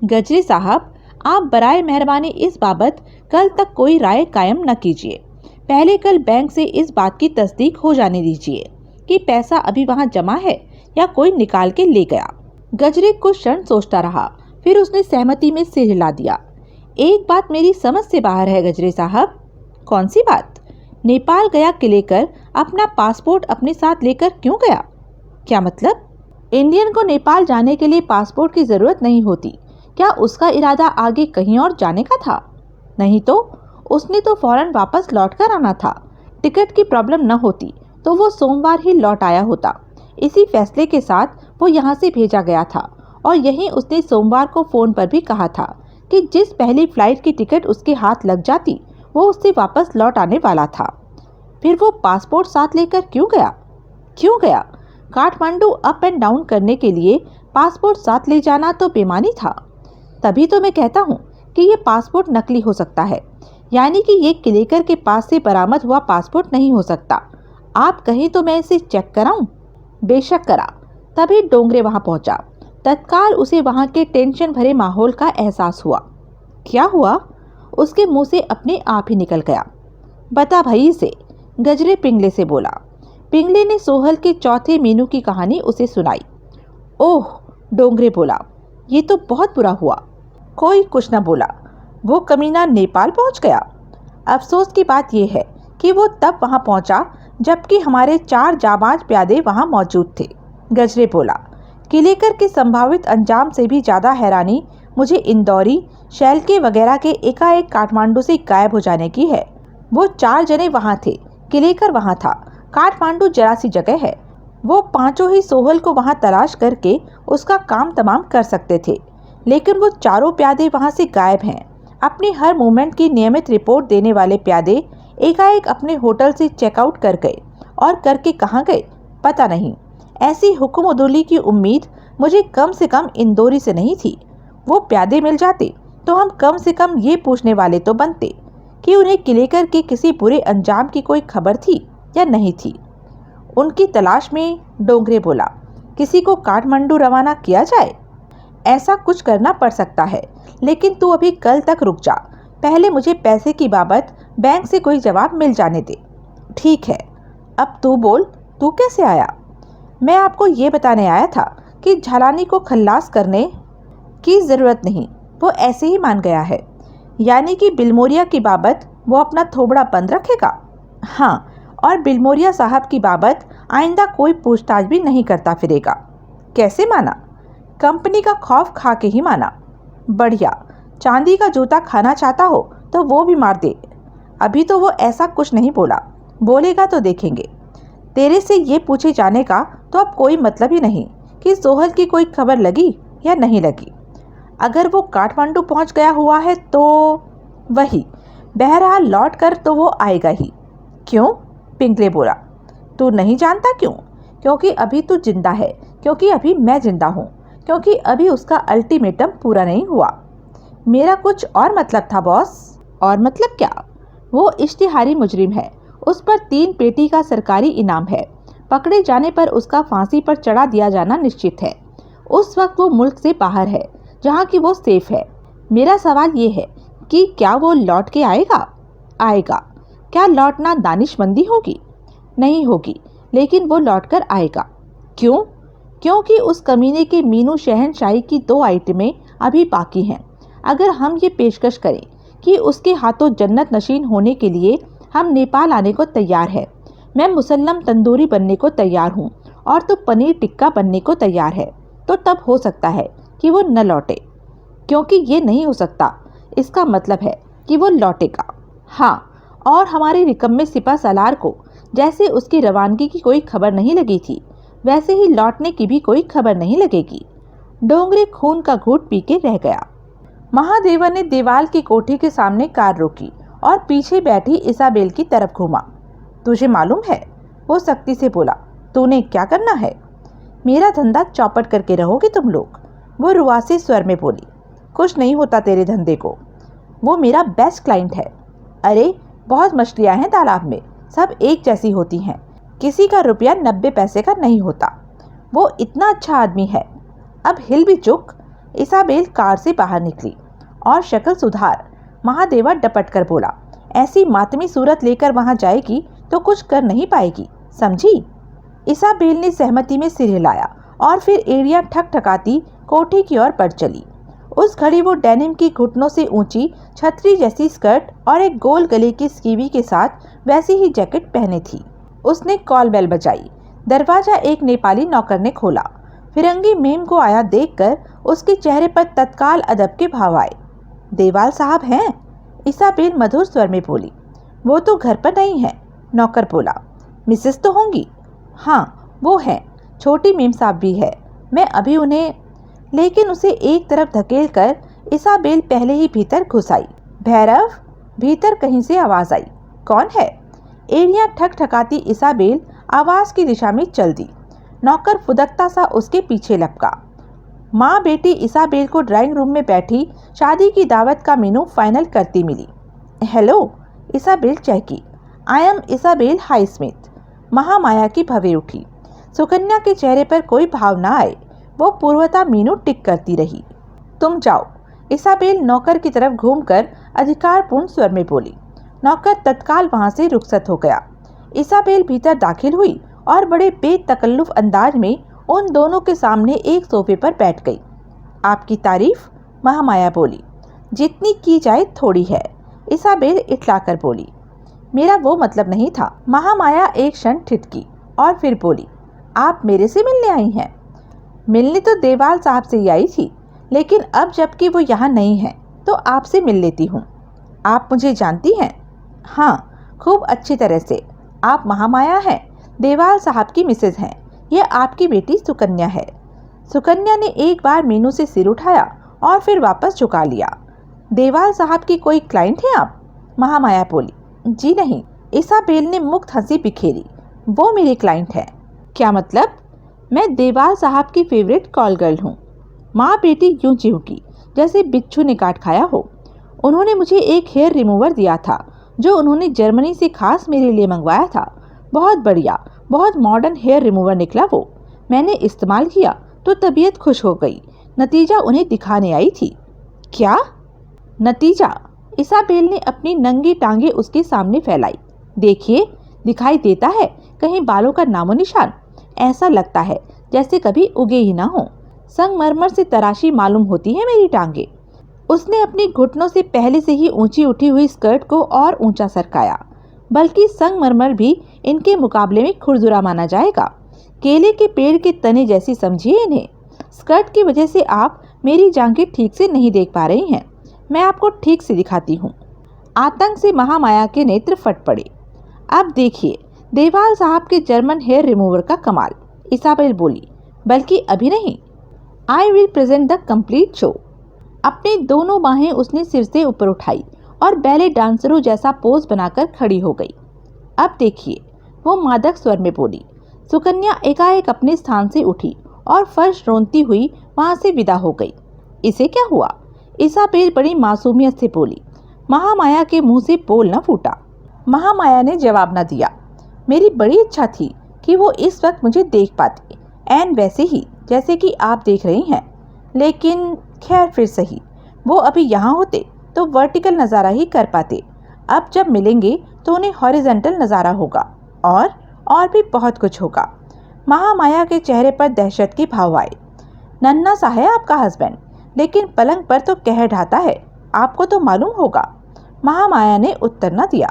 गजरे साहब, आप बराए मेहरबानी इस बाबत कल तक कोई राय कायम न कीजिए। पहले कल बैंक से इस बात की तस्दीक हो जाने दीजिए कि पैसा अभी वहाँ जमा है या कोई निकाल के ले गया। गजरे कुछ क्षण सोचता रहा, फिर उसने सहमति में सिर हिला दिया। एक बात मेरी समझ से बाहर है गजरे साहब। कौन सी बात? नेपाल गया किलेकर अपना पासपोर्ट अपने साथ लेकर क्यों गया? क्या मतलब? इंडियन को नेपाल जाने के लिए पासपोर्ट की जरूरत नहीं होती। क्या उसका इरादा आगे कहीं और जाने का था? नहीं तो उसने तो फौरन वापस लौट कर आना था। टिकट की प्रॉब्लम न होती तो वो सोमवार ही लौट आया होता। इसी फैसले के साथ वो यहाँ से भेजा गया था और यहीं उसने सोमवार को फ़ोन पर भी कहा था कि जिस पहली फ्लाइट की टिकट उसके हाथ लग जाती वो उससे वापस लौट आने वाला था। फिर वो पासपोर्ट साथ लेकर क्यों गया? काठमांडू अप एंड डाउन करने के लिए पासपोर्ट साथ ले जाना तो बेईमानी था। तभी तो मैं कहता हूँ कि ये पासपोर्ट नकली हो सकता है, यानी कि ये किलेकर के पास से बरामद हुआ पासपोर्ट नहीं हो सकता। आप कहें तो मैं इसे चेक कराऊं? बेशक करा। तभी डोंगरे वहां पहुंचा। तत्काल उसे वहां के टेंशन भरे माहौल का एहसास हुआ। क्या हुआ? उसके मुंह से अपने आप ही निकल गया। बता भाई इसे, गजरे पिंगले से बोला। पिंगले ने सोहल के चौथे मीनू की कहानी उसे सुनाई। ओह, डोंगरे बोला, ये तो बहुत बुरा हुआ। कोई कुछ न बोला। वो कमीना नेपाल पहुंच गया। अफसोस की बात यह है कि वो तब वहां पहुंचा जबकि हमारे 4 जाबाज प्यादे वहां मौजूद थे। गजरे बोला। किलेकर के संभावित अंजाम से भी ज़्यादा हैरानी मुझे इंदौरी, शैलके वगैरह के एकाएक काठमांडू से गायब हो जाने की है। वो 4 जने वहां थे, किलेकर वहां था। काठमांडू जरा सी जगह है। वो 5 ही सोहल को वहां तलाश करके उसका काम तमाम कर सकते थे, लेकिन वो 4 प्यादे वहां से गायब हैं। अपनी हर मूवमेंट की नियमित रिपोर्ट देने वाले प्यादे एकाएक अपने होटल से चेकआउट कर गए, और करके कहाँ गए पता नहीं। ऐसी हुक्म उदौली की उम्मीद मुझे कम से कम इंदौरी से नहीं थी। वो प्यादे मिल जाते तो हम कम से कम ये पूछने वाले तो बनते कि उन्हें किलेकर के किसी बुरे अंजाम की कोई खबर थी या नहीं थी। उनकी तलाश में, डोंगरे बोला, किसी को काठमांडू रवाना किया जाए? ऐसा कुछ करना पड़ सकता है, लेकिन तू अभी कल तक रुक जा। पहले मुझे पैसे की बाबत बैंक से कोई जवाब मिल जाने दे। ठीक है, अब तू बोल, तू कैसे आया? मैं आपको ये बताने आया था कि झालानी को खल्लास करने की ज़रूरत नहीं, वो ऐसे ही मान गया है। यानी कि बिलमोरिया की बाबत वो अपना थोबड़ा बंद रखेगा? हाँ, और बिलमोरिया साहब की बाबत आइंदा कोई पूछताछ भी नहीं करता फिरेगा। कैसे माना? कंपनी का खौफ खा के ही माना। बढ़िया, चांदी का जूता खाना चाहता हो तो वो भी मार दे। अभी तो वो ऐसा कुछ नहीं बोला, बोलेगा तो देखेंगे। तेरे से ये पूछे जाने का तो अब कोई मतलब ही नहीं कि सोहल की कोई खबर लगी या नहीं लगी। अगर वो काठमांडू पहुंच गया हुआ है तो वही, बहरहाल लौट कर तो वो आएगा ही। क्यों? पिंगले बोला। तू नहीं जानता क्यों? क्योंकि अभी तू जिंदा है, क्योंकि अभी मैं जिंदा हूँ, क्योंकि अभी उसका अल्टीमेटम पूरा नहीं हुआ। मेरा कुछ और मतलब था बॉस। और मतलब क्या? वो इश्तिहारी मुजरिम है, उस पर 3 पेटी का सरकारी इनाम है। पकड़े जाने पर उसका फांसी पर चढ़ा दिया जाना निश्चित है। उस वक्त वो मुल्क से बाहर है, जहाँ की वो सेफ है। मेरा सवाल ये है कि क्या वो लौट के आएगा? आएगा। क्या लौटना दानिशमंदी होगी? नहीं होगी, लेकिन वो लौट कर आएगा। क्यों? क्योंकि उस कमीने के मीनू शहनशाही की 2 आइटमें अभी बाकी हैं। अगर हम ये पेशकश करें कि उसके हाथों जन्नत नशीन होने के लिए हम नेपाल आने को तैयार है, मैं मुसल्लम तंदूरी बनने को तैयार हूँ और तो पनीर टिक्का बनने को तैयार है, तो तब हो सकता है कि वो न लौटे। क्योंकि ये नहीं हो सकता, इसका मतलब है कि वो लौटेगा। हाँ, और हमारे निकम्मे सिपा सलार को जैसे उसकी रवानगी की कोई खबर नहीं लगी थी, वैसे ही लौटने की भी कोई खबर नहीं लगेगी। डोंगरे खून का घूंट पी के रह गया। महादेवा ने दीवाल की कोठी के सामने कार रोकी और पीछे बैठी इसाबेल की तरफ घूमा। तुझे मालूम है? वो सख्ती से बोला। तूने क्या करना है? मेरा धंधा चौपट करके रहोगे तुम लोग, वो रुआसे स्वर में बोली। कुछ नहीं होता तेरे धंधे को, वो मेरा बेस्ट क्लाइंट है। अरे बहुत मछलियाँ हैं तालाब में, सब एक जैसी होती हैं, किसी का रुपया 90 पैसे का नहीं होता। वो इतना अच्छा आदमी है। अब हिल भी चुक। इसाबेल कार से बाहर निकली और शक्ल सुधार। महादेवा डपट कर बोला, ऐसी मातमी सूरत लेकर वहां जाएगी तो कुछ कर नहीं पाएगी, समझी? इसाबेल ने सहमति में सिर हिलाया और फिर एड़ियां ठकठकाती कोठी की ओर बढ़ चली। उस घड़ी वो डेनिम की घुटनों से ऊंची छतरी जैसी स्कर्ट और एक गोल गले की स्कीवी के साथ वैसी ही जैकेट पहने थी। उसने कॉल बेल बजाई। दरवाजा एक नेपाली नौकर ने खोला। फिरंगी मेम को आया देखकर उसके चेहरे पर तत्काल अदब के भाव आए। देवाल साहब हैं? इसाबेल मधुर स्वर में बोली। वो तो घर पर नहीं है, नौकर बोला। मिसेस तो होंगी? हाँ वो है, छोटी मेम साहब भी है, मैं अभी उन्हें। लेकिन उसे एक तरफ धकेल कर इसाबेल पहले ही भीतर घुस आई। भैरव, भीतर कहीं से आवाज आई। कौन है? एड़ियां ठकठकाती इसाबेल आवाज की दिशा में चल दी। नौकर फुदकता सा उसके पीछे लपका। माँ बेटी इसाबेल को ड्राइंग रूम में बैठी शादी की दावत का मेनू फाइनल करती मिली। हेलो, इसाबेल चहकी। I am Isabel Highsmith. Mahamaya की भवें उठी। सुकन्या के चेहरे पर कोई भाव न आए, वो पूर्वता मीनू टिक करती रही। तुम जाओ, इसाबेल नौकर की तरफ घूमकर अधिकारपूर्ण स्वर में बोली। नौकर तत्काल वहां से रुखसत हो गया। इसाबेल भीतर दाखिल हुई और बड़े बेतकल्लुफ अंदाज में उन दोनों के सामने एक सोफे पर बैठ गई। आपकी तारीफ? महामाया बोली। जितनी की जाए थोड़ी है, इसाबेल इठलाकर बोली। मेरा वो मतलब नहीं था। महामाया एक क्षण ठिठकी और फिर बोली, आप मेरे से मिलने आई हैं? मिलने तो देवाल साहब से ही आई थी, लेकिन अब जबकि वो यहाँ नहीं है तो आपसे मिल लेती हूँ। आप मुझे जानती हैं? हाँ, खूब अच्छी तरह से। आप महामाया हैं, देवाल साहब की मिसेज हैं। यह आपकी बेटी सुकन्या है। सुकन्या ने एक बार मीनू से सिर उठाया और फिर वापस झुका लिया। देवाल साहब की कोई क्लाइंट है आप? महामाया बोली। जी नहीं, इसाबेल ने मुक्त हंसी बिखेरी। वो मेरी क्लाइंट है। क्या मतलब? मैं देवाल साहब की फेवरेट कॉल गर्ल हूँ। माँ बेटी यूं चिहुकी जैसे बिच्छू ने काट खाया हो। उन्होंने मुझे एक हेयर रिमूवर दिया था जो उन्होंने जर्मनी से खास मेरे लिए मंगवाया था। बहुत बढ़िया, बहुत मॉडर्न हेयर रिमूवर निकला वो। मैंने इस्तेमाल किया तो तबीयत खुश हो गई। नतीजा उन्हें दिखाने आई थी। क्या नतीजा? इसाबेल ने अपनी नंगी टांगे उसके सामने फैलाई। देखिए, दिखाई देता है कहीं बालों का नामो निशान? ऐसा लगता है जैसे कभी उगे ही ना हो। संगमरमर से तराशी मालूम होती है मेरी टांगे। उसने अपनी घुटनों से पहले से ही ऊंची उठी हुई स्कर्ट को और ऊंचा सरकाया। बल्कि संगमरमर भी इनके मुकाबले में खुरदुरा माना जाएगा। केले के पेड़ के तने जैसी समझिए इन्हें। स्कर्ट की वजह से आप मेरी जांघें ठीक से नहीं देख पा रही हैं। मैं आपको ठीक से दिखाती हूँ। आतंक से महामाया के नेत्र फट पड़े। अब देखिए देवाल साहब के जर्मन हेयर रिमूवर का कमाल, इसाबेल बोली। बल्कि अभी नहीं, I will present the complete show. अपनी दोनों बाहें उसने सिर से ऊपर उठाई और बैले डांसरों जैसा पोज बनाकर खड़ी हो गई। अब देखिए, वो मादक स्वर में बोली। सुकन्या एकाएक अपने स्थान से उठी और फर्श रोनती हुई वहां से विदा हो गई। इसे क्या हुआ? इसाबेल बड़ी मासूमियत से बोली। महामाया के मुंह से बोल न फूटा। महामाया ने जवाब न दिया। मेरी बड़ी इच्छा थी कि वो इस वक्त मुझे देख पाती, एन वैसे ही जैसे कि आप देख रही हैं। लेकिन खैर फिर सही, वो अभी यहाँ होते तो वर्टिकल नज़ारा ही कर पाते। अब जब मिलेंगे तो उन्हें हॉरिजॉन्टल नज़ारा होगा और भी बहुत कुछ होगा। महामाया के चेहरे पर दहशत के भाव आए। नन्हा सा है आपका हस्बैंड, लेकिन पलंग पर तो कहर ढाता है, आपको तो मालूम होगा। महामाया ने उत्तर न दिया।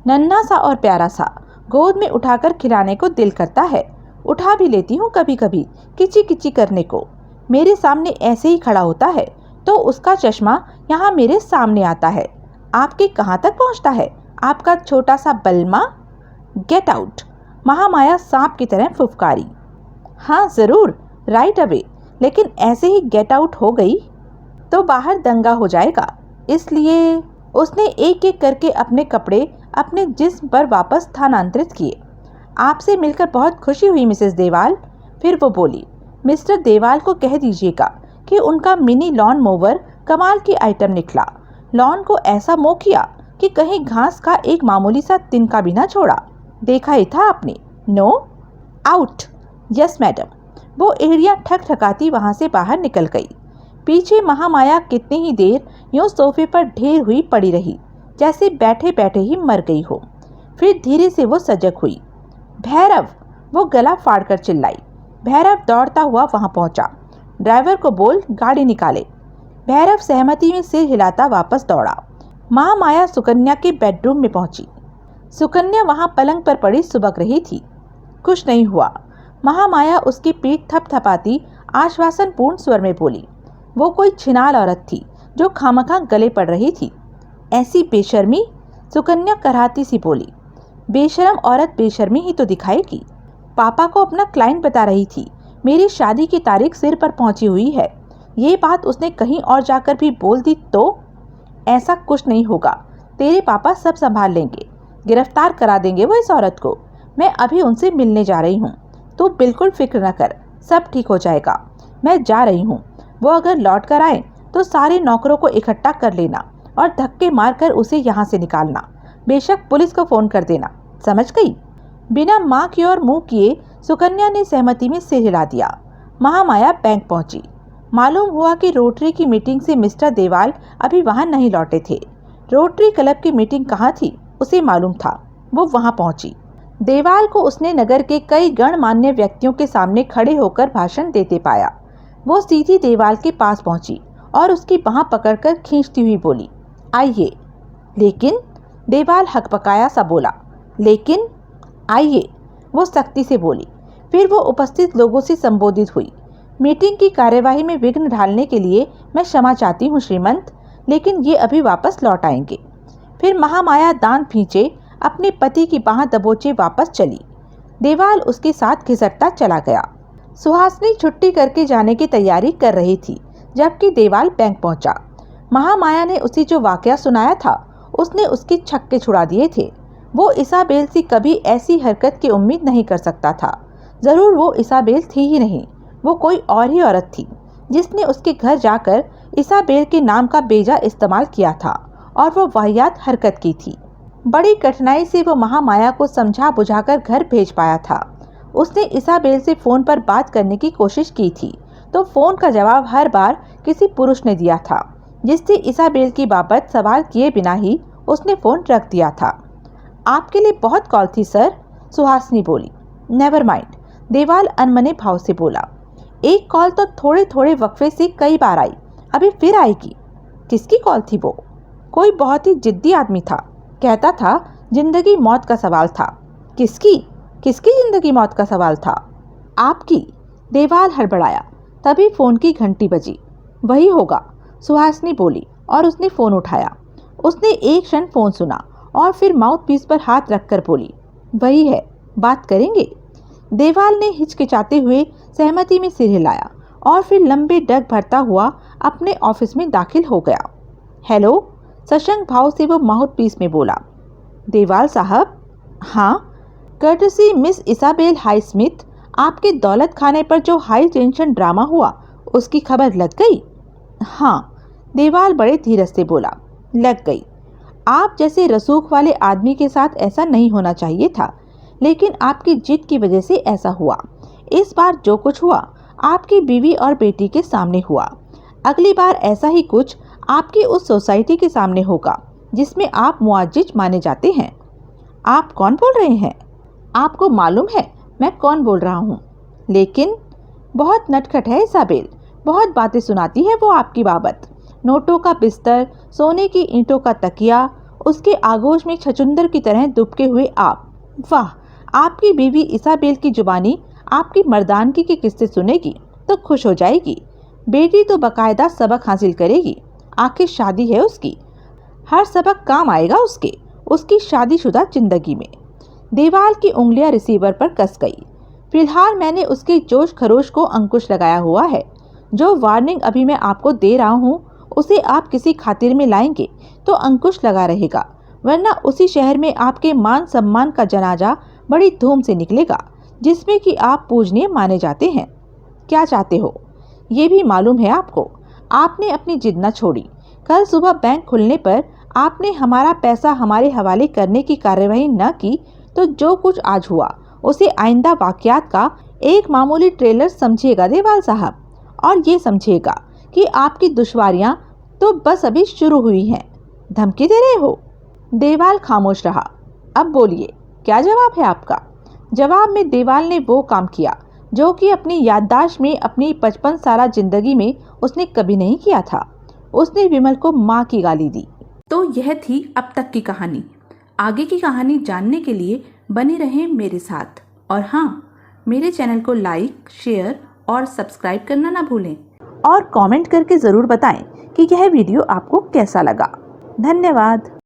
नन्हा सा और प्यारा सा, गोद में उठाकर खिलाने को दिल करता है। उठा भी लेती हूँ कभी कभी किची किची करने को। मेरे सामने ऐसे ही खड़ा होता है तो उसका चश्मा यहाँ मेरे सामने आता है। आपके कहाँ तक पहुँचता है आपका छोटा सा बलमा? गेट आउट, महामाया सांप की तरह फुफकारी। हाँ ज़रूर, राइट अवे, लेकिन ऐसे ही गेट आउट हो गई तो बाहर दंगा हो जाएगा। इसलिए उसने एक एक करके अपने कपड़े अपने जिस्म पर वापस स्थानांतरित किए। आपसे मिलकर बहुत खुशी हुई मिसेस देवाल। फिर वो बोली, मिस्टर देवाल को कह दीजिएगा कि उनका मिनी लॉन मोवर कमाल की आइटम निकला। लॉन को ऐसा मो किया कि कहीं घास का एक मामूली सा तिनका भी ना छोड़ा। देखा ही था आपने। No out. Yes madam. वो एड़ियां ठकठकाती वहां से बाहर निकल गई। पीछे महामाया कितनी ही देर यूं सोफे पर ढेर हुई पड़ी रही, जैसे बैठे बैठे ही मर गई हो। फिर धीरे से वो सजग हुई। भैरव, वो गला फाड़कर चिल्लाई। भैरव दौड़ता हुआ वहां पहुंचा। ड्राइवर को बोल गाड़ी निकाले। भैरव सहमति में सिर हिलाता वापस दौड़ा। महामाया सुकन्या के बेडरूम में पहुंची। सुकन्या वहां पलंग पर पड़ी सुबक रही थी। कुछ नहीं हुआ। महामाया उसकी पीठ थपथपाती आश्वासन पूर्ण स्वर में बोली। वो कोई छिनाल औरत थी जो खामखा गले पड़ रही थी। ऐसी बेशर्मी? सुकन्या कराहती सी बोली। बेशरम औरत बेशर्मी ही तो दिखाएगी। पापा को अपना क्लाइंट बता रही थी। मेरी शादी की तारीख सिर पर पहुंची हुई है। ये बात उसने कहीं और जाकर भी बोल दी तो? ऐसा कुछ नहीं होगा। तेरे पापा सब संभाल लेंगे। गिरफ्तार करा देंगे वो इस औरत को। मैं अभी उनसे मिलने जा रही हूँ। तू बिल्कुल फिक्र न कर, सब ठीक हो जाएगा। मैं जा रही हूँ। वो अगर लौट कर आए तो सारे नौकरों को इकट्ठा कर लेना और धक्के मारकर उसे यहाँ से निकालना। बेशक पुलिस को फोन कर देना, समझ गई? बिना माँ की ओर मुंह किए सुकन्या ने सहमति में सिर हिला दिया। महामाया बैंक पहुंची। मालूम हुआ कि रोटरी की मीटिंग से मिस्टर देवाल अभी वहां नहीं लौटे थे। रोटरी क्लब की मीटिंग कहाँ थी उसे मालूम था। वो वहां पहुंची। देवाल को उसने नगर के कई गणमान्य व्यक्तियों के सामने खड़े होकर भाषण देते पाया। वो सीधी देवाल के पास पहुंची और उसकी बांह पकड़कर खींचती हुई बोली, आइए। लेकिन? देवाल हकपकाया सा बोला। लेकिन? आइए, वो सख्ती से बोली। फिर वो उपस्थित लोगों से संबोधित हुई। मीटिंग की कार्यवाही में विघ्न डालने के लिए मैं क्षमा चाहती हूँ श्रीमंत, लेकिन ये अभी वापस लौट आएंगे। फिर महामाया दांत भींचे अपने पति की बांह दबोचे वापस चली। देवाल उसके साथ घिसटता चला गया। सुहासिनी छुट्टी करके जाने की तैयारी कर रही थी, जबकि देवाल बैंक पहुंचा। महामाया ने उसे जो वाकया सुनाया था उसने उसके छक्के छुड़ा दिए थे। वो इसाबेल से कभी ऐसी हरकत की उम्मीद नहीं कर सकता था। जरूर वो इसाबेल थी ही नहीं, वो कोई और ही औरत थी जिसने उसके घर जाकर इसाबेल के नाम का बेजा इस्तेमाल किया था और वो वाहियात हरकत की थी। बड़ी कठिनाई से वो महामाया को समझा बुझाकर घर भेज पाया था। उसने इसाबेल से फोन पर बात करने की कोशिश की थी तो फोन का जवाब हर बार किसी पुरुष ने दिया था, जिससे इसाबेल की बाबत सवाल किए बिना ही उसने फोन रख दिया था। आपके लिए बहुत कॉल थी सर, सुहासिनी बोली। नेवर माइंड, देवाल अनमने भाव से बोला। एक कॉल तो थोड़े थोड़े वक्फे से कई बार आई, अभी फिर आएगी। किसकी कॉल थी वो? कोई बहुत ही जिद्दी आदमी था, कहता था जिंदगी मौत का सवाल था। किसकी किसकी जिंदगी मौत का सवाल था? आपकी। देवाल हड़बड़ाया। तभी फोन की घंटी बजी। वही होगा, सुहासिनी बोली और उसने फोन उठाया। उसने एक क्षण फोन सुना और फिर माउथ पीस पर हाथ रखकर बोली, वही है, बात करेंगे? देवाल ने हिचकिचाते हुए सहमति में सिर हिलाया और फिर लंबे डग भरता हुआ अपने ऑफिस में दाखिल हो गया। हेलो, सशंक भाव से वो माउथ पीस में बोला। देवाल साहब? हाँ। कर्टसी मिस इसाबेल हाईस्मिथ, आपके दौलत खाने पर जो हाई टेंशन ड्रामा हुआ उसकी खबर लग गई? हाँ, देवाल बड़े धीरज से बोला, लग गई। आप जैसे रसूख वाले आदमी के साथ ऐसा नहीं होना चाहिए था, लेकिन आपकी जिद की वजह से ऐसा हुआ। इस बार जो कुछ हुआ आपकी बीवी और बेटी के सामने हुआ। अगली बार ऐसा ही कुछ आपकी उस सोसाइटी के सामने होगा जिसमें आप मुआजिज माने जाते हैं। आप कौन बोल रहे हैं? आपको मालूम है मैं कौन बोल रहा हूँ। लेकिन बहुत नटखट है इसाबेल, बहुत बातें सुनाती है वो आपकी बाबत। नोटों का बिस्तर, सोने की ईंटों का तकिया, उसके आगोश में छचुंदर की तरह दुबके हुए आप। वाह, आपकी बीवी इसाबेल की जुबानी आपकी मर्दानगी के किस्से सुनेगी तो खुश हो जाएगी। बेटी तो बकायदा सबक हासिल करेगी, आखिर शादी है उसकी। हर सबक काम आएगा उसकी शादीशुदा जिंदगी में। देवाल की उंगलियां रिसीवर पर कस गई। फिलहाल मैंने उसके जोश खरोश को अंकुश लगाया हुआ है। जो वार्निंग अभी मैं आपको दे रहा हूँ उसे आप किसी खातिर में लाएंगे तो अंकुश लगा रहेगा, वरना उसी शहर में आपके मान सम्मान का जनाजा बड़ी धूम से निकलेगा, जिसमें कि आप पूजनीय माने जाते हैं। क्या चाहते हो ये भी मालूम है आपको। आपने अपनी जिद न छोड़ी। कल सुबह बैंक खुलने पर आपने हमारा पैसा हमारे हवाले करने की कार्यवाही न की तो जो कुछ आज हुआ उसे आइंदा वाकयात का एक मामूली ट्रेलर समझिएगा देवाल साहब, और ये समझिएगा कि आपकी दुश्वारियां तो बस अभी शुरू हुई हैं। धमकी दे रहे हो? देवाल खामोश रहा। अब बोलिए, क्या जवाब है आपका? जवाब में देवाल ने वो काम किया जो कि अपनी याददाश्त में अपनी 55 साल जिंदगी में उसने कभी नहीं किया था। उसने विमल को माँ की गाली दी। तो यह थी अब तक की कहानी। आगे की कहानी जानने के लिए बने रहें मेरे साथ। और हाँ, मेरे चैनल को लाइक, शेयर और सब्सक्राइब करना ना भूलें और कमेंट करके ज़रूर बताएं कि यह वीडियो आपको कैसा लगा। धन्यवाद।